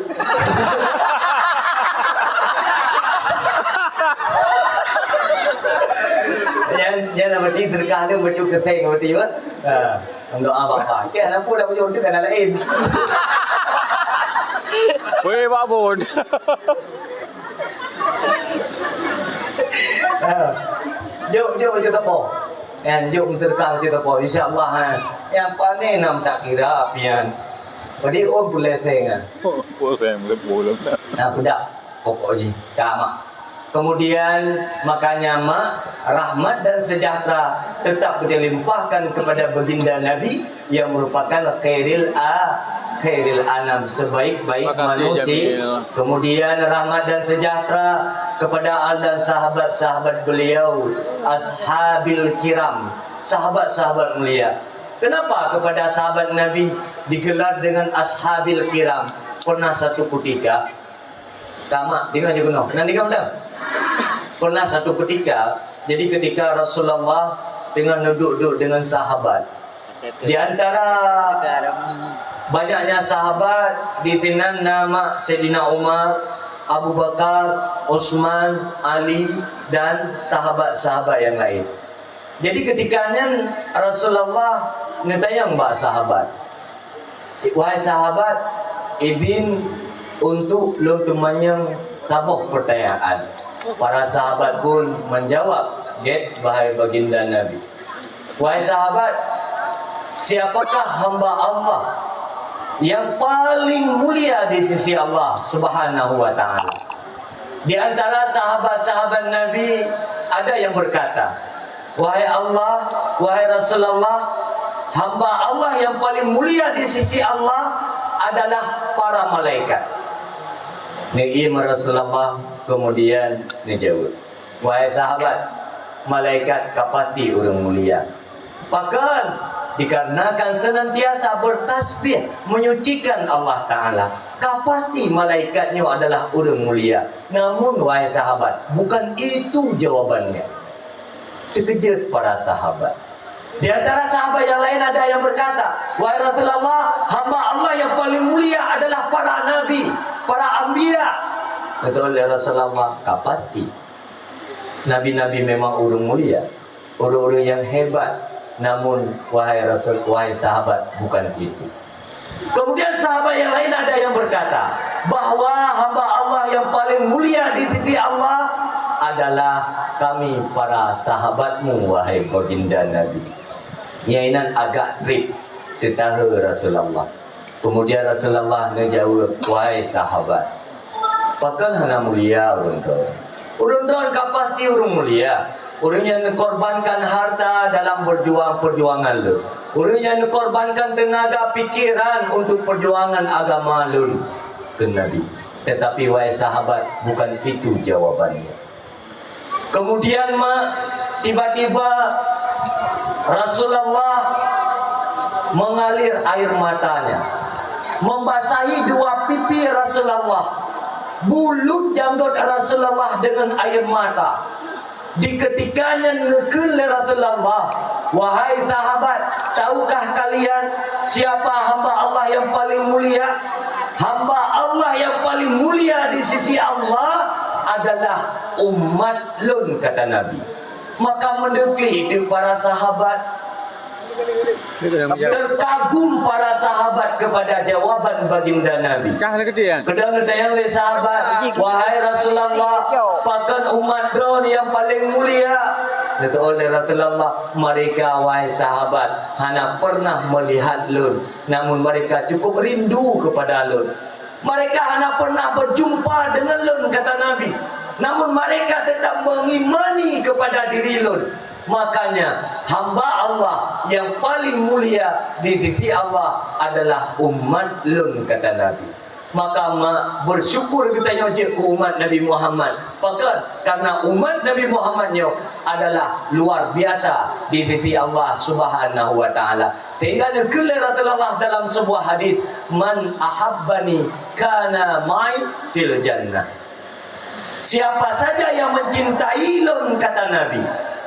[SPEAKER 1] Yang nak berarti terkah tu bercu keteng berarti apa? Ha. Doa apa? Kan apa dah berjumpa tu kan lain.
[SPEAKER 2] Weh, Pak Bun.
[SPEAKER 1] Jom macam apa? Kan jom terkah macam apa? InsyaAllah yang panen nam tak kira apian. Jadi boleh tengah.
[SPEAKER 2] Boleh boleh.
[SPEAKER 1] Nah, budak pokok je. Tak mak. Kemudian makanya mak rahmat dan sejahtera tetap dilimpahkan kepada baginda Nabi yang merupakan khairil anam, sebaik-baik manusia.
[SPEAKER 2] Jamil.
[SPEAKER 1] Kemudian rahmat dan sejahtera kepada al dan sahabat-sahabat beliau, ashabil kiram, sahabat-sahabat mulia. Kenapa kepada sahabat Nabi digelar dengan ashabil kiram? Pernah satu ketika, tamak dengar je kena. Pernah dengar tak? Pernah satu ketika, jadi ketika Rasulullah dengan duduk dengan sahabat, di antara banyaknya sahabat ditinan nama Sayyidina Umar, Abu Bakar, Utsman, Ali dan sahabat-sahabat yang lain. Jadi ketikanya Rasulullah ngetayang mbak sahabat, wahai sahabat, izin untuk lo temannya sabuh pertanyaan. Para sahabat pun menjawab, get bahai baginda Nabi. Wahai sahabat, siapakah hamba Allah yang paling mulia di sisi Allah Subhanahu wa taala? Di antara sahabat-sahabat Nabi ada yang berkata, wahai Allah, wahai Rasulullah, hamba Allah yang paling mulia di sisi Allah adalah para malaikat. Nabi Rasulullah kemudian menjawab, wahai sahabat, malaikat pasti orang mulia. Bahkan dikarenakan senantiasa bertasbih menyucikan Allah Ta'ala, pasti malaikatnya adalah orang mulia. Namun wahai sahabat, bukan itu jawabannya. Terkejut para sahabat. Di antara sahabat yang lain ada yang berkata, wahai Rasulullah, hamba Allah yang paling mulia adalah para nabi, para anbiya. Kata oleh Rasulullah, pasti nabi-nabi memang orang mulia, orang-orang yang hebat. Namun wahai Rasul, wahai sahabat, bukan itu. Kemudian sahabat yang lain ada yang berkata bahwa hamba Allah yang paling mulia di sisi Allah adalah kami para sahabatmu, wahai baginda Nabi. Iainan agak trik tetaha Rasulullah. Kemudian Rasulullah menjawab, wahai sahabat, bahkan hana mulia orang tu. Orang tu pasti orang mulia. Orang yang korbankan harta dalam perjuangan lu. Orang yang korbankan tenaga pikiran untuk perjuangan agama lu ke Nabi. Tetapi wahai sahabat, bukan itu jawabannya. Kemudian tiba-tiba Rasulullah mengalir air matanya, membasahi dua pipi Rasulullah, bulut janggut Rasulullah dengan air mata. Diketikanya nekul Rasulullah, wahai sahabat, tahukah kalian siapa hamba Allah yang paling mulia? Hamba Allah yang paling mulia di sisi Allah adalah umat lun, kata Nabi. Maka mendekli itu para sahabat, terkagum para sahabat kepada jawaban baginda Nabi. Kedang datang oleh sahabat, wahai Rasulullah, pakan umat drone yang paling mulia. Kata oleh Rasulullah, mereka wahai sahabat hanya pernah melihat lun, namun mereka cukup rindu kepada lun. Mereka hanya pernah berjumpa dengan lun, kata Nabi, namun mereka tetap mengimani kepada diri lun. Makanya hamba Allah yang paling mulia di sisi Allah adalah umat lun, kata Nabi. Maka bersyukur kita je ke umat Nabi Muhammad. Bahkan karena umat Nabi Muhammadnya adalah luar biasa di sisi Allah Subhanahu wa taala. Tinggal keluar Allah dalam sebuah hadis, man ahabbani kana mai fil jannah. Siapa saja yang mencintai lon, kata Nabi,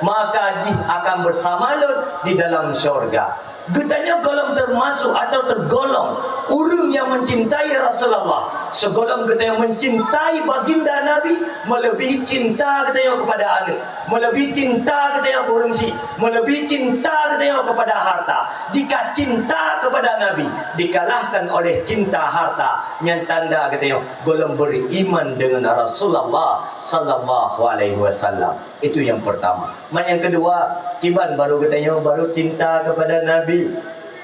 [SPEAKER 1] maka dia akan bersama lon di dalam syurga. Gedanya kalau termasuk atau tergolong orang yang mencintai Rasulullah, segolong kita yang mencintai baginda Nabi, melebihi cinta kita yang kepada anak, melebihi cinta kita yang korupsi, melebihi cinta kita yang kepada harta. Jika cinta kepada Nabi dikalahkan oleh cinta harta, yang tanda kita yang golong beriman dengan Rasulullah sallallahu alaihi wasallam. Itu yang pertama. Yang kedua, kiban baru katanya baru cinta kepada Nabi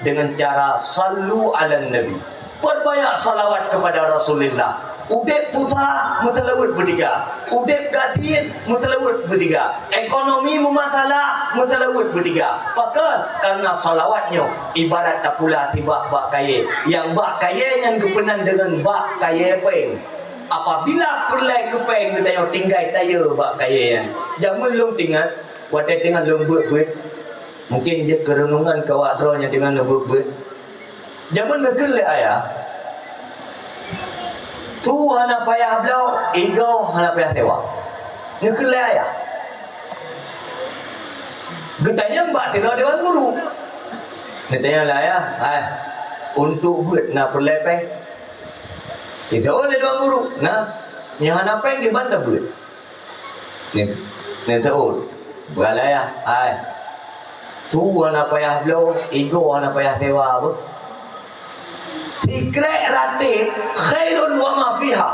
[SPEAKER 1] dengan cara sallu ala Nabi. Perbanyak salawat kepada Rasulullah. Udep susah mutalawut bertiga. Udep gatin mutalawut bertiga. Ekonomi memasalah mutalawut bertiga. Maka karena salawatnya ibarat tak pula tiba bak kaya. Yang bak kaya yang kepenan dengan bak kaya peng. Apabila perlai kepeng kita yang tinggal taya bak kaya yang jangan belum tinggal wadah dengan lembut buat mungkin je kerenungan kawak dronya dengan lembut buat jangan negel le ayah tu hana payah belau ego hana payah tewa negel le ayah gedanya mbak tinggal dewan guru gedanya lah ayah untuk buat nak perlai peng itu oleh dewan guru nah yang hana peng di mana buat ni tahu beralaya tu hana payah belau ego hana payah tewa apa tikrek ratib khairun wa ma fiha,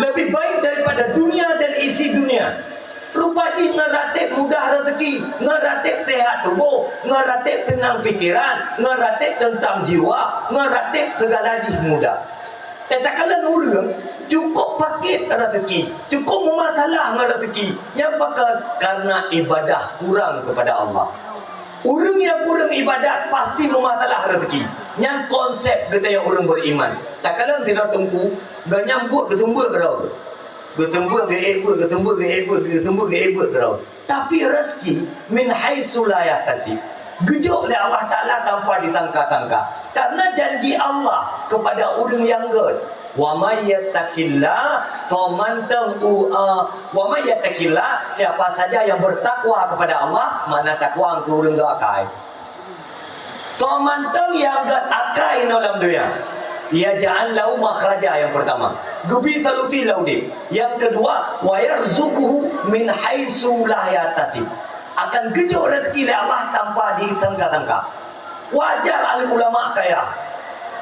[SPEAKER 1] lebih baik daripada dunia dan isi dunia. Rupaji ngeratib mudah rezeki, ngeratib sehat tubuh, ngeratib tenang fikiran, ngeratib tentang jiwa, ngeratib segala jih mudah. Katakanlah orang cukup paket rezeki, cukup memasalah rezeki, yang bakal karena ibadah kurang kepada Allah. Orang yang kurang ibadat pasti memasalah rezeki. Yang konsep kita yang orang beriman. Tak kalau tidak tunggu, gak nyambut ketembuk kau. Ketembuk ke eba, ketembuk ke eba, ketembuk ke eba kau. Tapi rezeki min haitsu la yahtasib. Gejok oleh Allah Ta'ala tanpa ditangka-tangka. Karena janji Allah kepada orang yang ged. Wa may yattaqillah wa may yattaqillah, siapa saja yang bertakwa kepada Allah, mana takwa engkau urang gak akai. Tomantang yang gak akai dalam dunia. Ya ja'al lahu makhraja yang pertama. Gebi taluti laudib. Yang kedua, wa yarzuquhu min haitsu la yahtasib. Akan gejok rezeki Allah tanpa ditangka-tangka. Wajar alim ulama kaya.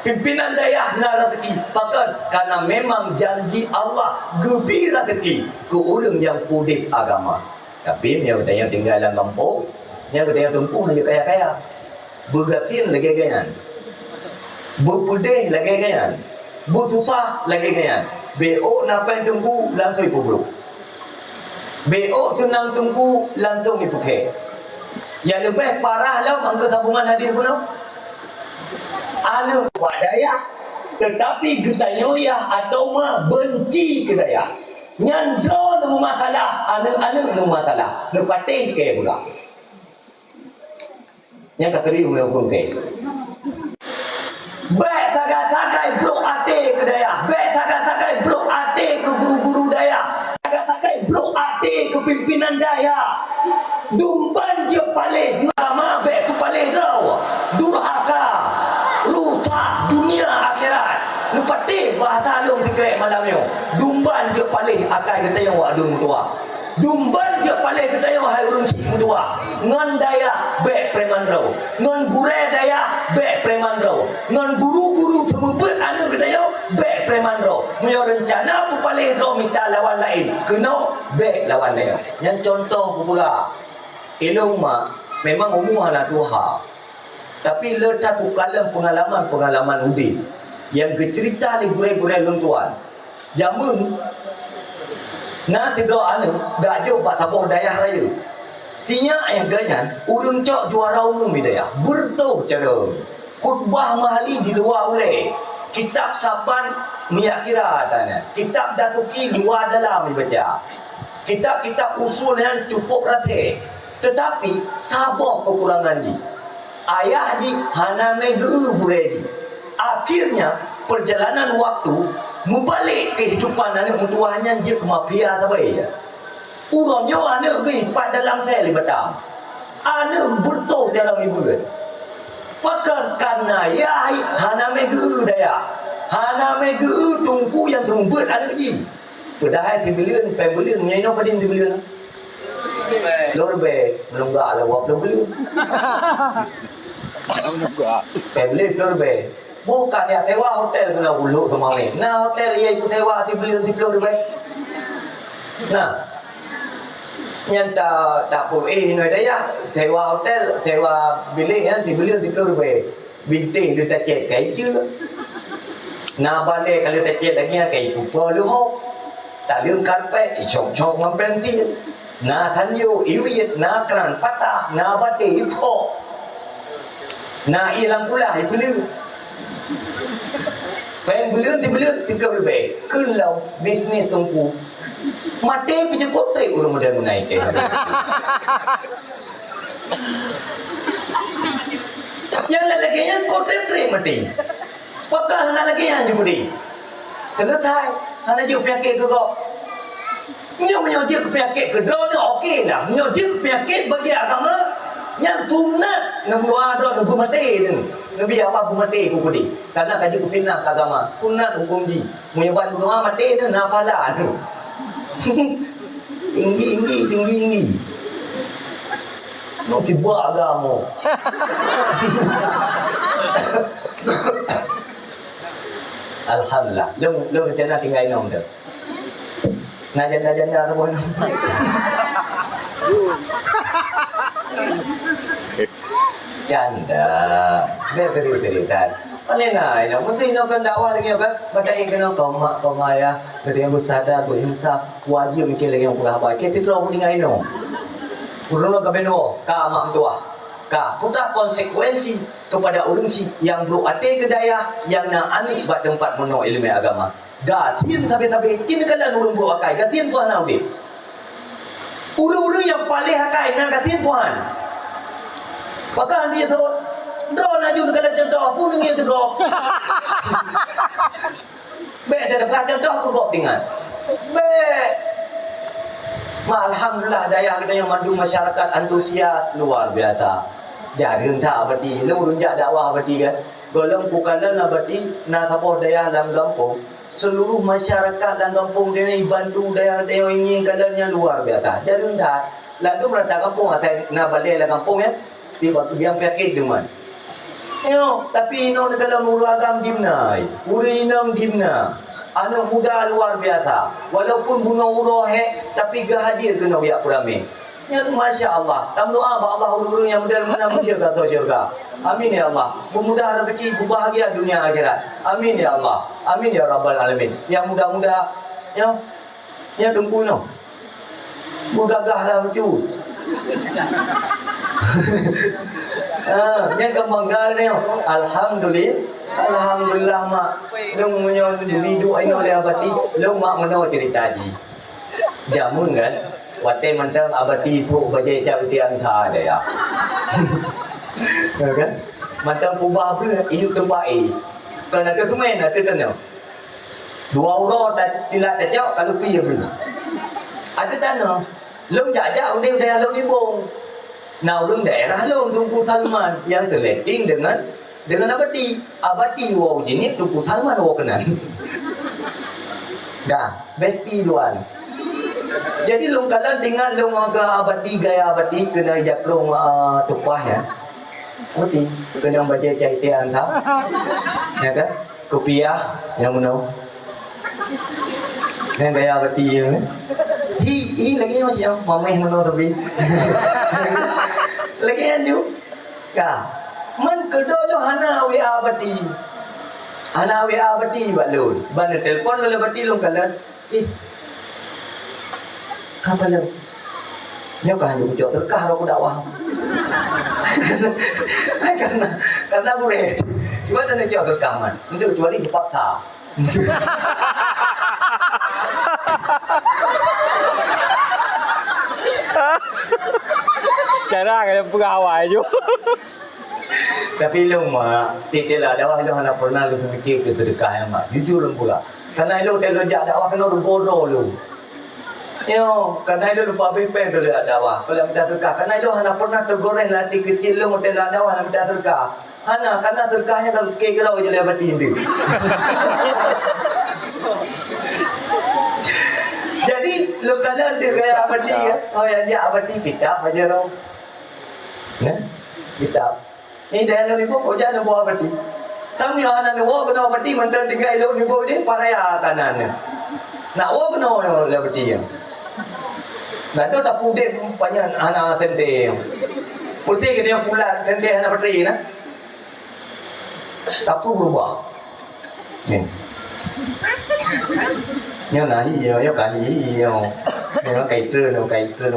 [SPEAKER 1] Pimpinan daya na rezeki. Bahkan karena memang janji Allah gebi rezeki ke orang yang pudip agama. Tapi yang daya tinggal dalam kampung, yang daya tumpuh hanya kaya-kaya. Bergatin lagi ganyan. Berpudih lagi ganyan. Bersusah lagi ganyan. BO napai tunggu lantai pubruk. BO tenang tunggu lantung ipuke. Yang lebih parah lah mangga tabungan hadir pun. Anu wadaya, tetapi gedaya atau mah benci gedaya. Nyandro nemu masalah, anu nemu masalah. Lepatih ke pula. Yang kateri umur hukum ke. Baik tagai-tagai blok ate gedaya. Baik tagai-tagai blok ate ke guru-guru daya. Tagai-tagai blok ate ke pimpinan daya. Dumban je paling lama baik ke paling raw. Durhaka. Rusak dunia akhirat. Lepatih bahasa long dikrek malam ni. Dumban je paling akai kita yang wadung tua. Dumban je paling kita yang hai urung si tua. Ngan daya baik preman raw. Ngan gure daya baik preman raw. Ngan guru-guru semebut anu kita yang baik preman raw. Punya rencana pu paling raw minta lawan lain. Kena baik lawan dia. Yang contoh pula. Ilmu memang umum ala Tuhan. Tapi letak kalam pengalaman udi yang bercerita li gure-gure luntuan. Jamun na tiga anu gajo pak tabuh dayah raya. Tinya yang ganyan urang cok juara umum daya. Bertuh cara khutbah mahali di luar oleh. kitab saban minyak kira tanya. Kitab datuki luar dalam dibaca. Kitab-kitab usul yang cukup ratih. Tetapi sabar kekurangan di. Ayah di hana megu buredi. Akhirnya perjalanan waktu membalik kehidupan anak mutuahnya dia ke mafia tabai ya. Urangnya anak pergi pada dalam tali batam. Anak bertau dalam ibu kan. Pakar karena ya hana megu daya. Hana megu tungku yang terumbut anak ji. Padahal tibilion pembelian nyaino padin tibilion. Lorbe melunggak lah wap tibilion.
[SPEAKER 2] Menunggak.
[SPEAKER 1] Pembelian lorbe. Bukan ya tewa hotel kena ulu kemarin. Nah hotel ia ikut tewa tibilion lorbe. Nah yang tak boleh nói đấy á tewa hotel tewa bilik ya tibilion lorbe. Binti lu tak cek kai chưa. Nah balik kalau tak cek lagi kai pupa lu hok. Tak lương karpet chong mampentin na thanyo iwit na kran pata na bate ipo na ilang pula ibulu pen belun tiblur be kunlau bisnes tungku mate punya kotre urang modal naik ke yang lagi yang kotre tre mati pakal na lagi yang jumudi selesai hana je penyakit ke kau. Nyo je penyakit ke dah ni okey lah. Nyo je penyakit bagi agama yang sunat nabi ada nabi mati ni. Nabi apa mati ku kudi. Karena kaji ku fitnah agama. Sunat hukum ji. Menyebab doa mati ni nafalah tu. tinggi. Nak tiba agama. Alhamdulillah. Lu rencana tinggal nom dah. Janda tu pun. Janda. Beri dan. Paling naik. Mungkin nak kan dakwah lagi apa? Badai kena koma ya. Jadi yang bersadar, berinsaf, wajib mikir lagi yang pula apa. Kita perlu tinggal nom. Urang ka beno, ka mak tua. Ka puta konsekuensi kepada orang si yang berhati kedaya yang nak anik buat tempat mono ilmu agama. Gatin tapi kini kala urang berakai gatin puan audit. Urang yang paling hakai nak gatin puan. Pakai dia tu dah najun kala jodoh pun dia tegok. Be ada jodoh ku gop dengan. Be Alhamdulillah daya kita yang mandu masyarakat antusias luar biasa. Jadi entah abadi, lu runjak dakwah abadi kan. Golong kukalan abadi, na tapoh daya dalam kampung. Seluruh masyarakat dalam kampung dia ni bantu daya ini kalannya luar biasa. Jadi entah, lalu merata kampung atau na balik dalam kampung ya. Tiba tu yang penyakit dengan. Yo, tapi no kalau nuru agam dimnai, urinam dimna. Anak muda luar biasa. Walaupun bunuh urohe, tapi gak hadir kena biak perame. Ya, Masya Allah. Tam doa Allah urung yang mudah-mudahan menjaga atau surga. Amin ya Allah. Memudah rezeki, bahagia dunia akhirat. Amin ya Allah. Amin ya Rabbal Alamin. Yang muda-muda, ya tunggu no. Gagahlah lucu. Yang kebanggaan ni, Alhamdulillah mak. Long punya video ini oleh abadi, long mak mana cerita ji. Jamun kan, watai mantam abadi tu baca cerita antara dia. Kan? Mantam ubah apa? Iu tempai. Kerana tu semua nak terkena. Dua orang tidak terjauh kalau pergi beli. Ada tanah. Long jajak udah long ibung. Now lung daerah long tunggu Salman yang terletting dengan abadi wow jenis tunggu Salman wow kenan dah besti luan jadi lung kalau dengar lung agak abadi gaya abadi kena ijak lung tupah ya abadi kena baca caitian tau ya kan kopiah yang mana yang gaya abadi ya lagi masih yang mameh mana tapi lagi anju ka man kedo hana we abadi balun ban telefon le abadi long kala kapalam nyo ka hanya ujo terkah ro dakwah karena boleh Cuba nak cakap rekaman. Untuk kecuali dipaksa.
[SPEAKER 3] Cara kena pegawai je.
[SPEAKER 1] Tapi lu mak, tidak dakwah lu hanya pernah lu fikir ke sedekah yang mak. Jujur lu pula. Karena lu tak lojak dakwah kena lu bodoh lu. Yo, karena lu lupa bepeng tu dakwah. Kalau minta sedekah, karena lu hanya pernah tergoreng latih kecil lu hotel dakwah hanya minta sedekah. Hana, karena sedekahnya kalau kira je dia mati ini. Jadi lu kadang dia kayak abadi ya. Oh ya dia abadi kita aja lo. Ya, kita. Ini dah lalu ni kau jangan buat abadi. Kami anak ni buat kena abadi mantan tinggal lalu ni buat dia paraya tanahnya. Nak buat kena orang abadi ya. Nak tu tak pudek banyak anak tente. Putih kita pulang tente anak petri na. Tak perlu berubah. Ni. Nhớ là nhớ cả nhớ cái trơn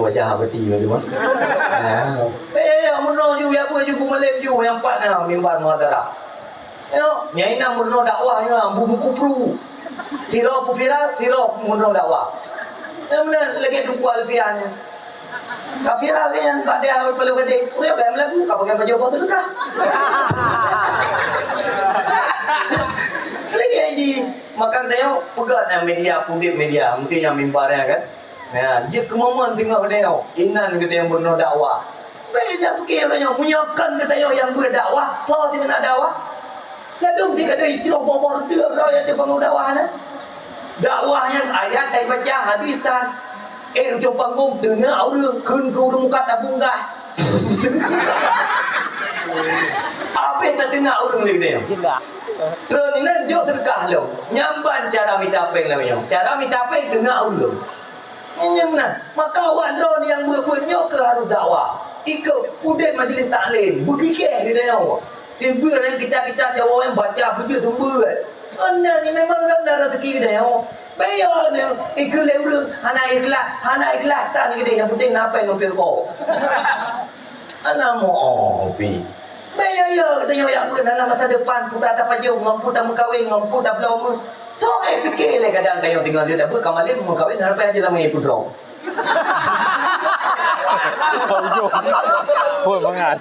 [SPEAKER 1] wajah abadi tu kan. Mun no ju ya pu ju kumalem ju yang pat na mimbar madara. Nyai na mun no dakwah nya buku kupru. Tiro pupira tiro mun no dakwah. Mana lagi tu alfianya. Kafira yang tak ada perlu gede. Punya kan lagu kau pakai baju apa tu kah? Lagi aja makan dia pegat yang media pundit media mesti yang mimbarnya kan. Nah, dia kemomen tengok dia inan kita yang berno dakwah. Banyak fikir dia munyakan kita yang berdakwah, tahu dia nak dakwah. Ladung dia ada ijrah bobor dia yang dia berno dakwah nah. Dakwah yang ayat ai baca hadis tan. Cho panggung dengar orang kun ku muka tabung dah. Apa yang tak dengar orang lagi dia?
[SPEAKER 3] Jelas.
[SPEAKER 1] Terus ni nak jauh sedekah lo. Nyamban cara minta peng lah yo. Cara minta peng dengar Allah. Ini mana? Maka awak drone yang berpunyok ke harus dakwah. Ikut udai majlis taklim. Berkikir dia awak. Tiba yang kita jawab yang baca baca sembuh. Anda ni memang dah rezeki dia awak. Bayar ni ikut lewat. Hana ikhlas tak ni kita yang penting apa yang ngompil kau. Ana mau pi. Bayar ya tengok yang pun dalam masa depan putra dapat jauh ngompu dah mengkawin ngompu dah belum. So fikir le kadang tengok tinggal dia dah berkamalim mengkawin harapan aja lama putra.
[SPEAKER 3] Jauh. Pun bangat.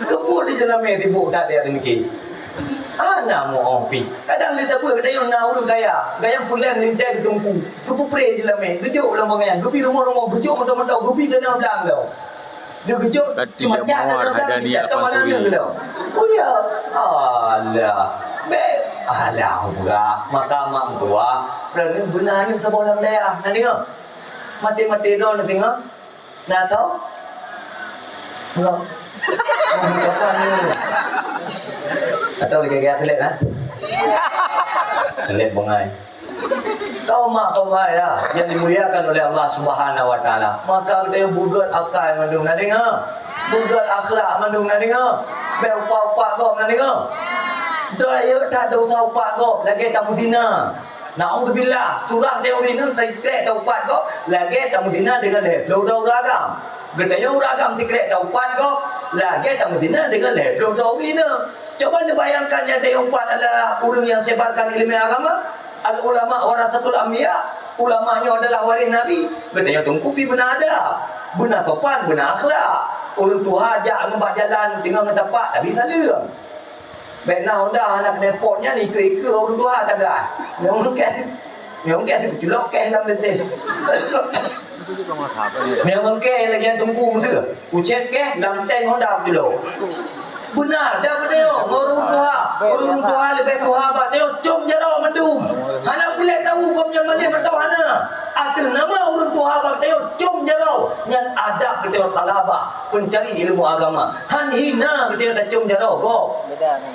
[SPEAKER 1] Keput di dalam tibu tak ada demikian. Ana mau pi. Kadang dia tak ber tengok nak urus gaya. Gaya pulang lintai tungku. Kepupre je lah gejuk lah bangan. Gepi rumah-rumah gejuk mentau-mentau gepi dan belang dah. Dia kejut cuma
[SPEAKER 2] Mawar Hadani Al-Fansuri.
[SPEAKER 1] Oh ya. Alah. Alah pula. Mahkamah tua. Kerana benarnya sebab dalam daerah. Nak tengok? Mati-mati tu nak tengok? Nak tahu? Belum. Atau lagi telet lah. Telet bangai. Kau mak kau ya yang dimuliakan oleh Allah Subhanahu Wa Taala. Maka kita bugat akal mandung nak dengar. Bugat akhlak mandung nak dengar. Bel upak-upak kau nak dengar. Daya tak ada upak kau lagi tak mudina. Naudzubillah surah dia ni nak tikrek upak kau lagi tak mudina dengan level ragam. Gedanya ragam tikrek upak kau lagi tak mudina dengan level dawina. Coba anda bayangkan yang dia upat adalah orang yang sebarkan ilmu agama. Al-ulama warasatul anbiya. Ulamanya adalah waris Nabi. Katanya tunggu pi benar ada. Benar sopan, benar akhlak. Orang tua ajak membak jalan tinggal mendapat tak bisa lem. Benar Honda anak nepotnya ni ke orang tua tagak. Memang kes culok kes dalam bisnes. Memang kes lagi yang tunggu tu. Ucap kes dalam tank Honda dulu. Benar dah tengok orang tua lebih tua abad tengok cum jaro mendum hana boleh tahu kau punya malih tahu hana ada nama orang tua abad tengok cum jaro yang adab kita talabah pencari ilmu agama han hina kita dah cum jaro kau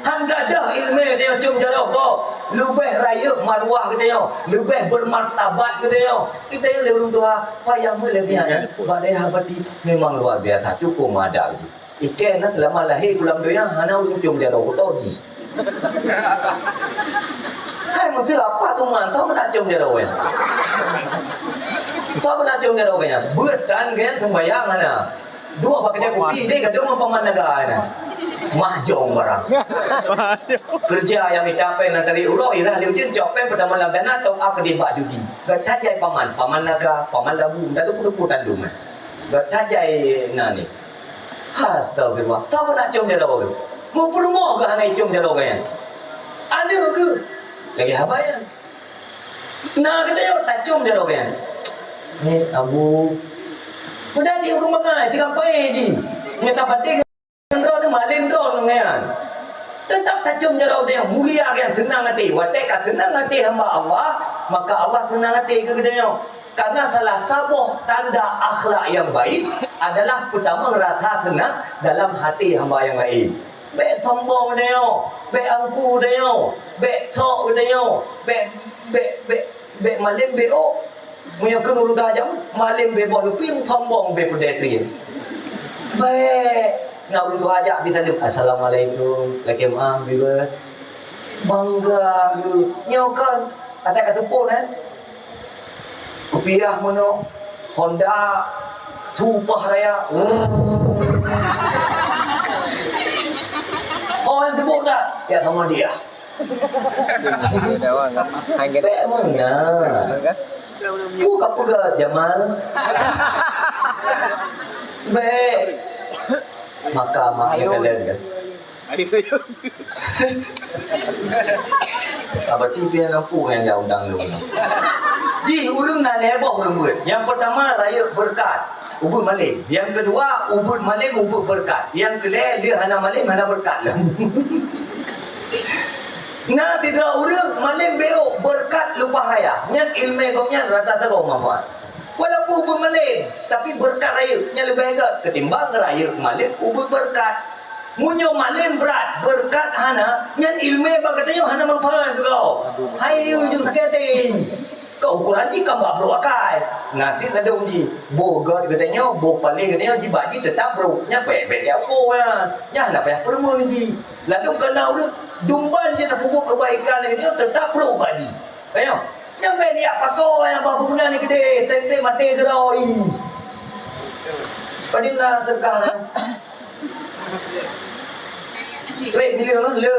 [SPEAKER 1] han gadah ilmu dia cum jaro kau lebih raya marwah kita yo lebih bermartabat kita yo kita yang orang tua payah boleh dia badai habati memang luar biasa cukup ada je. Ikan nak lama lahir pulang doyang hana ujung jaro toji. Hai mesti apa tu man tahu nak jom jaro kan. Tahu nak jom jaro kan. Buat dan kan sembayang hana. Dua pakai dia kopi dia kadang mempeman negara hana. mahjong barang. Kerja yang dicapai nak dari uroi lah liu jin jopen pertama lam dana tok ak di bak judi. Gat jai paman naga, paman labu, dah tu putan dum. Gat jai na ni. Astagfirullah. Tahu nak jom jalo ke? Mu perlu ke hanai jom jalo kan? Ada ke? Lagi habayan. Nah kedai tak jom jalo kan? Ni abu. Udah di rumah ngai tiga pai ji. Nyata batik drone malin drone ngayan. Tetap tajam jauh dia mulia kan tenang hati. Watek tenang hati hamba Allah, maka Allah tenang hati ke dia. Karena salah satu tanda akhlak yang baik adalah pertama rata tenang dalam hati hamba yang lain. Bek sombong dia, bek angku dia, bek tok dia, bek malim beo. Punya kena ludah jam malim be bol pin sombong be pedetri. Baik, nak lu ajak di tadi assalamualaikum, waalaikumsalam biba. Bangga lu. Nyokan ada kata pun Kopiah mono Honda Tupah raya. Oh, yang sebut tak? Ya sama dia.
[SPEAKER 3] Hanya
[SPEAKER 1] Baik mana? Ku apa ke Jamal? Baik. Maka kalian kan.
[SPEAKER 2] Air raya.
[SPEAKER 1] Apa TV yang aku yang dah undang lu. Ji ulun nak leboh ulun. Yang pertama raya berkat. Ubud malim. Yang kedua ubud malim ubud berkat. Yang kelima dia hana malim hana berkat lah. Nah tidak urang malim beo berkat lupa raya. Nyat ilmu gomnya rata tegau manfaat. Walaupun ubud malim tapi berkat raya nya lebih hebat ketimbang raya malim ubud berkat. Munyo malim berat berkat hana nyat ilmu bagatnya hana manfaat juga. Hai ujung sakit. Kau ukuran ji kambak bro akai. Nanti ada uji. Bo god katanya bo paling katanya ji baji tetap bro. Nya bebek dia apa ya. Nya nak payah permu ji. Lalu kenal dia dumban je tak pupuk kebaikan ni dia tetap bro baji. Ayo. Nya be dia apa kau yang apa guna ni gede. Tempe mati geroi. Padimna terkah. Lek bila le.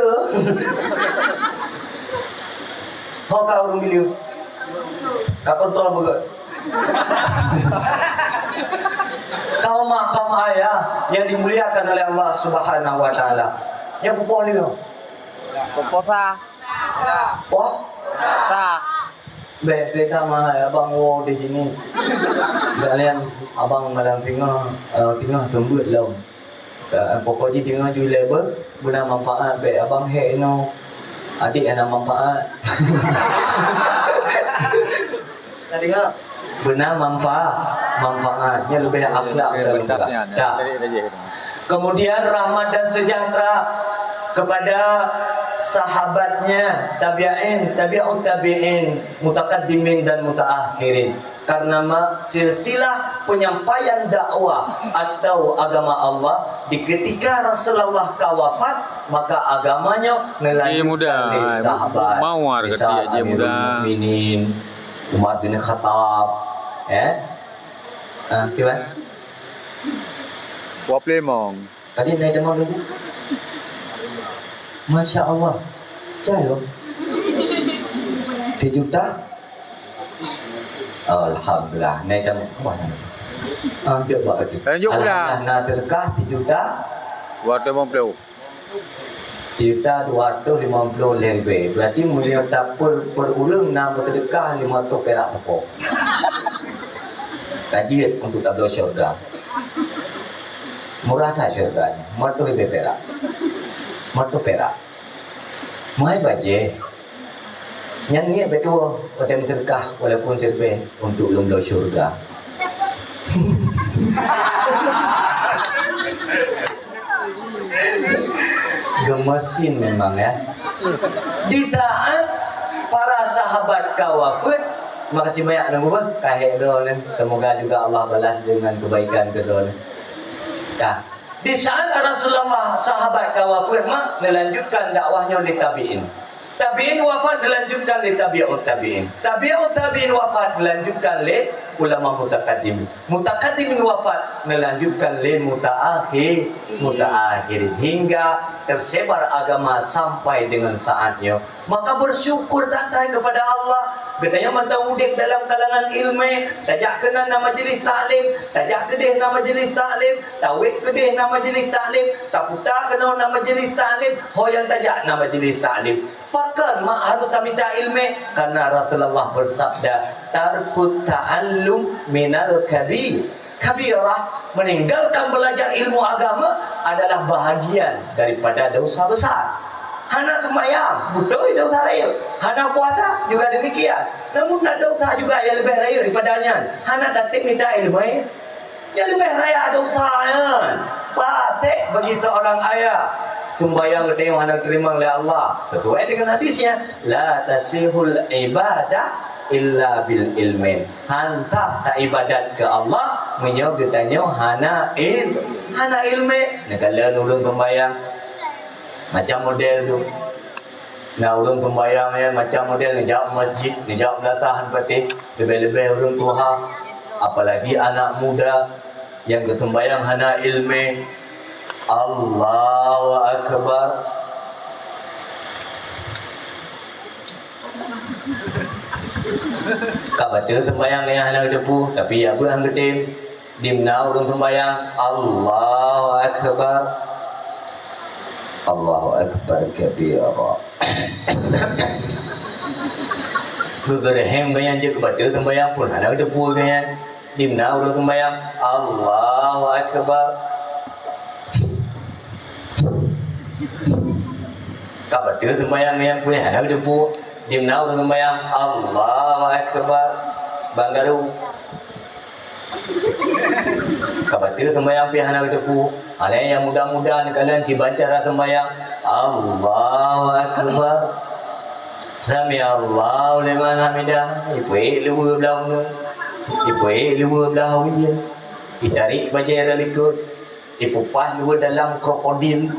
[SPEAKER 1] Kau orang bila. Kau kontrol betul. Kaum ayah yang dimuliakan oleh Allah Subhanahu Wa Taala. Yang pupuk ni.
[SPEAKER 4] Posa.
[SPEAKER 1] Poh.
[SPEAKER 4] Sa.
[SPEAKER 1] Baik, kita mahal abang wo di sini. Kalian abang malam tengah tembut lom. Pokoknya tengah ju label guna manfaat baik abang hek no. Adik ada manfaat. Tadi enggak benar manfaatnya lebih akhlak dalam tak. Kemudian rahmat dan sejahtera kepada sahabatnya tabi'ut tabi'in, mutaqaddimin dan mutaakhirin. Karena silsilah penyampaian dakwah atau agama Allah di ketika Rasulullah wafat, maka agamanya melanjutkan dari sahabat.
[SPEAKER 5] Mawar kata dia muda.
[SPEAKER 1] Mukminin, Umar bin Khattab, gimana?
[SPEAKER 2] Waplemong.
[SPEAKER 1] Tadi naik demam dulu. Masya Allah, jauh. 3 juta. Alhamdulillah, naik demam mana? Jom buat lagi. Alhamdulillah, nak terkah 3 juta.
[SPEAKER 2] Waplemong pleu.
[SPEAKER 1] 3.250 lebih. Berarti mulia tak per ulang nak bersedekah 500 perak sepok. Kaji untuk tablo syurga. Murah tak syurganya? 500 lebih perak. 500 perak. Mai baje. Yang ni betul pada bersedekah walaupun lebih untuk tablo syurga. Gemesin memang ya. Di saat para sahabat wafat, makasih banyak nunggu bah, kahek drone. Semoga juga Allah balas dengan kebaikan kedua. Kah. Di saat Rasulullah sahabat wafat mak melanjutkan dakwahnya di tabiin. Tabi'in wafat dilanjutkan oleh tabi'ut tabi'in. Tabi'ut tabi'in wafat dilanjutkan oleh ulama mutaqaddim. Mutaqaddimin wafat dilanjutkan oleh mutaakhirin hingga tersebar agama sampai dengan saatnya. Maka bersyukur tatai kepada Allah. Katanya mantau udik dalam kalangan ilmu, tajak kena nama majlis taklim, tajak kedih nama majlis taklim, tawik kedih nama majlis taklim, tak putar kena nama majlis taklim, hoyan tajak nama majlis taklim. Pakan mak harus minta ilmu karena Rasulullah bersabda, tarkut ta'allum minal kabirah, meninggalkan belajar ilmu agama adalah bahagian daripada dosa besar. Hana kemayang, betul dosa raya. Hana puasa juga demikian. Namun nak dosa juga yang lebih raya daripadanya. Hana datik minta ilmu, yang lebih raya dosanya. Patik bagi seorang ayah. Sembayang kita yang hendak terima oleh Allah sesuai dengan hadisnya, la tasihul ibadah illa bil ilmin. Hanta tak ibadat ke Allah menyo ditanya hana ilmu. Negala nulung sembayang macam model tu. Nah ulun sembayang ya macam model ni jauh masjid, ni jauh belatahan patih, lebih-lebih orang tua, apalagi anak muda yang kesembayang hana ilmu. Allahu Akbar. Kak baca sembayang yang hana depu, tapi apa yang gede dimna urung sembayang Allahu Akbar. Allahu Akbar kabira. Gegerhem gaya je baca sembayang pun hana depu gaya dimna urung sembayang Allahu Akbar. Kak baca sembayang yang punya hana depu dimna urung sembayang Allahu Akbar. Banggaru Kak baca sembayang pi hana depu. Ada yang mudah-mudahan kalian dibaca sembayang Allahu Akbar. Sami Allahu liman hamidah. Ibu luar belah. Ibu luar belah ya. Ditarik baca likut. Ibu pas luar dalam krokodil.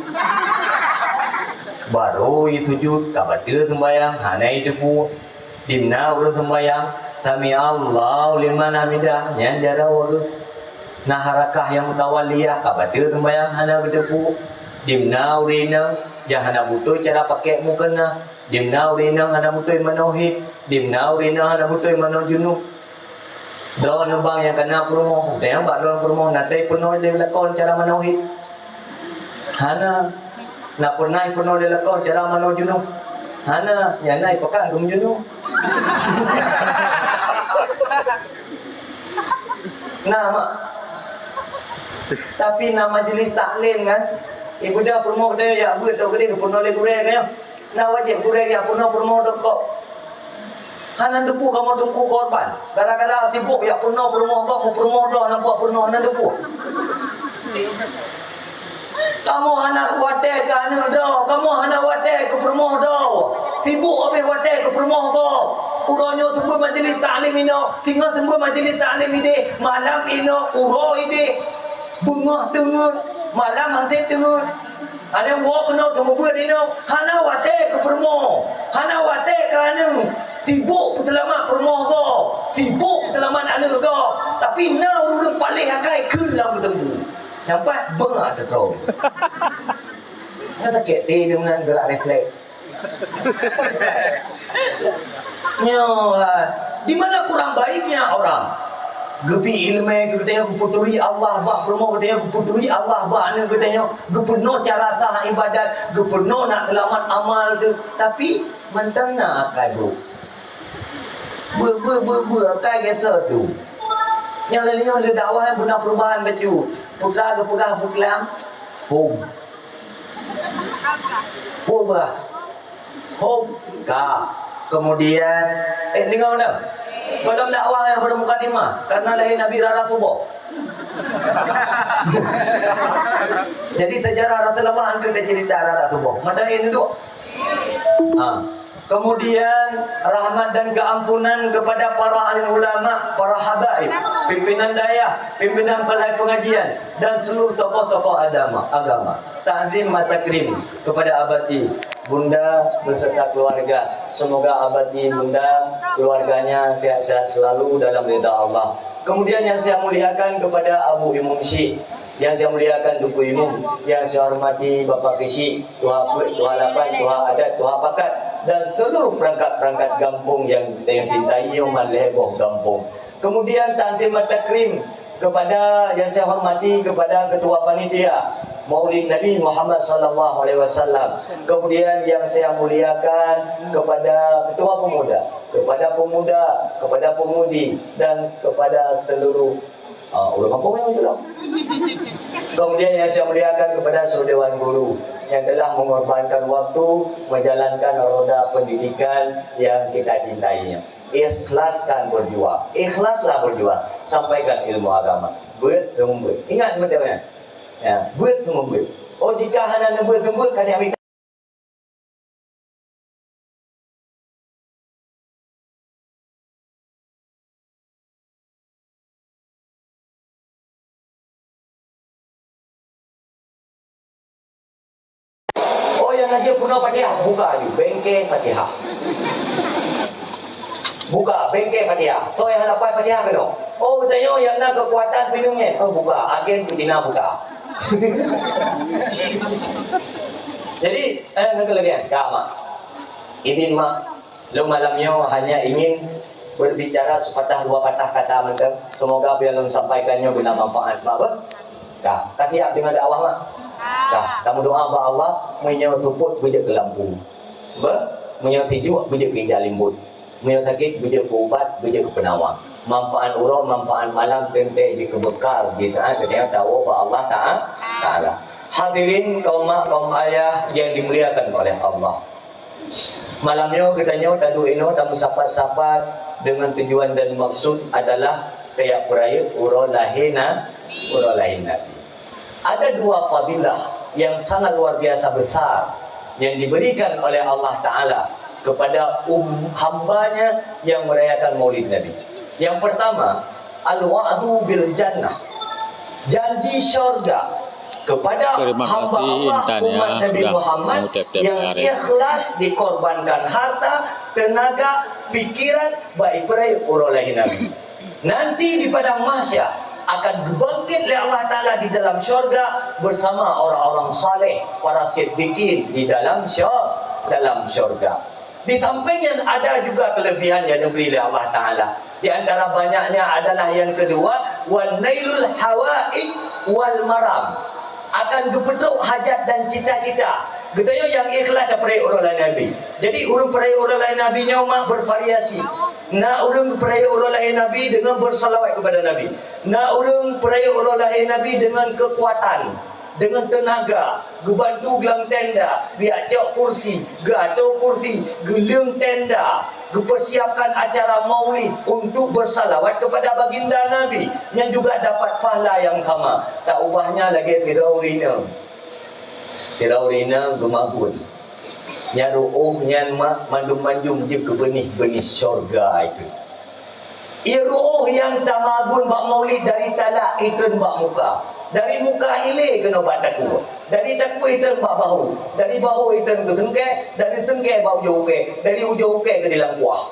[SPEAKER 1] Baru itu sujud. Kak baca sembayang hana depu. Dimna urut sembayang Sami Allahu liman hamidah. Yang jara walu. Nah harakah yang mutawaliyah kabada sembayang hana berdepu dimna urina yang hana butuh cara pakai mukena dimna urina hana butuh manohid dimna urina hana butuh manojunu draw nembang yang kena promo yang bak dalam promo natai penuh dia lakon cara manohid hana nak pernah penuh dia lakon cara manojunu hana yang naik pekan gumjunu nah mak. Tapi nama majlis taklim kan, ibu dah promo dia ya buat tu gede penuh le kurang kan. Nah wajib kurang ya penuh promo dok. Hanan depu kamu depu korban. Gara-gara tibuk ya penuh promo kok promo dah nak buat penuh hanan depu. Kamu anak wate ke anu dah, kamu anak wate ke promo dah. Tibuk habis wate ke promo kok. Uronyo semua majlis taklim ino, tinggal semua majlis taklim ide, malam ino uro ide. Bunga dengar malam nanti dengar ada walk no temu buat ino hana wate ke permo hana wate ke anu tibuk selamat permo go tibuk selamat anu go tapi na urung paling akai kelam dengu nampak benga terus ngata ke te dengan gerak refleks nyolah di mana kurang baiknya orang gepi ilmu katanya kuputuri Allah bah promo katanya kuputuri Allah bah anu katanya gepenuh cara tah ibadat gepenuh nak selamat amal tu tapi mentang nak akai bu akai kata tu yang lainnya le dakwah yang benar perubahan baju putra ke pegah puklam hom ka kemudian dengar dah dalam dakwah yang bermukadimah karena lahir Nabi Rara Subuh. Jadi sejarah Rasulullah itu dia cerita Rara Subuh. Macam ini dulu. Kemudian rahmat dan keampunan kepada para alim ulama, para habaib, pimpinan dayah, pimpinan balai pengajian dan seluruh tokoh-tokoh agama. Ta'zim wa takrim kepada abati Bunda beserta keluarga. Semoga abadi Bunda, keluarganya sehat-sehat selalu dalam ridha Allah. Kemudian yang saya muliakan kepada Abu Imam Syekh, yang saya muliakan Duku Imam, yang saya hormati Bapak Kisi, Tuha Put, Tuha Lapan, Tuha Adat, Tuha Pakat, dan seluruh perangkat-perangkat kampung yang cintai yang maleboh kampung. Kemudian Tanzim Takrim kepada yang saya hormati kepada Ketua Panitia Maulid Nabi Muhammad sallallahu alaihi wasallam. Kemudian yang saya muliakan kepada Ketua Pemuda, kepada pemudi dan kepada seluruh orang kampung yang bilang. Kemudian yang saya muliakan kepada seluruh Dewan Guru yang telah mengorbankan waktu menjalankan roda pendidikan yang kita cintainya. Ikhlaskan berjuang, ikhlaslah berjuang, sampaikan ilmu agama. Buat gembut. Ingat betul-betul. Ya, buat gembut. Oh, jika hanya buat gembut kan yang yang aja punya Fatihah, buka aja bengkel Fatihah. Buka bengkel Fatihah. So yang hadapan Fatihah kan? Oh, tanya yang nak kekuatan minumnya. Oh, buka. Agen Putina buka. Jadi, nak lagi kan? Mak. Ini mak, lo malamnya hanya ingin berbicara sepatah dua patah kata mereka. Semoga biar lo sampaikannya guna manfaat mak. Kah, Fatihah dengan dakwah mak. Kah, kamu doa ba Allah menyau tuput bejak ke lampu. Menyau tijuk bejak ke jalimbut. Menyau sakit bejak ke ubat, bejak ke penawar. Manfaat urang, manfaat malam tentu je kebekal di taat ketika tahu ba Allah Ta'ala. Hadirin kaum mak, kaum ayah yang dimuliakan oleh Allah. Malamnya katanya tadu ino tamu sapat-sapat dengan tujuan dan maksud adalah kayak peraya urang lahir Nabi. Ada dua fadilah yang sangat luar biasa besar yang diberikan oleh Allah Ta'ala kepada hambanya yang merayakan Maulid Nabi. Yang pertama, al-wa'du bil jannah, janji syurga kepada hamba Allah umat Nabi Muhammad yang ikhlas dikorbankan harta, tenaga, pikiran baik perai urolahi Nabi. Nanti di padang mahsyar akan dibangkit oleh Allah Ta'ala di dalam syurga bersama orang-orang saleh, para siddiqin di dalam syurga. Di sampingnya ada juga kelebihan yang diberi oleh Allah Ta'ala. Di antara banyaknya adalah yang kedua, wan nailul hawaij wal maram, akan gepetuk hajat dan cita-cita. Katanya yang ikhlas daripada orang Nabi. Jadi urang peraya orang lain Nabi mak bervariasi. Nak urang peraya orang lain Nabi dengan bersalawat kepada Nabi. Nak urang peraya orang lain Nabi dengan kekuatan, dengan tenaga, gebantu gelang tenda, diajak kursi, gato kursi, gelang tenda, dipersiapkan acara maulid untuk bersalawat kepada baginda Nabi yang juga dapat pahala yang sama. Tak ubahnya lagi tiraurina gemabun. Nyaru'uh nyan mak mandum-mandum je ke benih-benih syurga itu. Iru'uh yang tamagun bak maulid dari talak itu bak muka. Dari muka ile kena bak taku. Dari taku itu bak bahu. Dari bahu itu ke tengke. Dari tengke bak ujung uke. Dari ujung uke ke dalam kuah.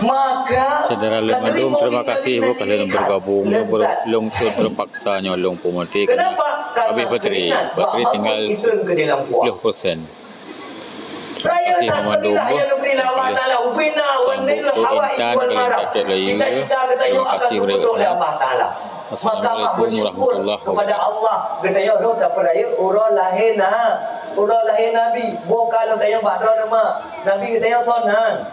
[SPEAKER 1] Maka
[SPEAKER 5] Saudara Lumandung, terima kasih Ibu kalian bergabung. Long terpaksa nyolong pemati karena habis bateri tinggal 10%.
[SPEAKER 1] Raya
[SPEAKER 5] Memandung
[SPEAKER 1] cita-cita katanya akan berdoa oleh Allah Ta'ala. Maka bersyukur kepada Allah. Katanya roh tak peraya urang lahir Nabi. Bukan kalau tanya bakra nama Nabi katanya tonan.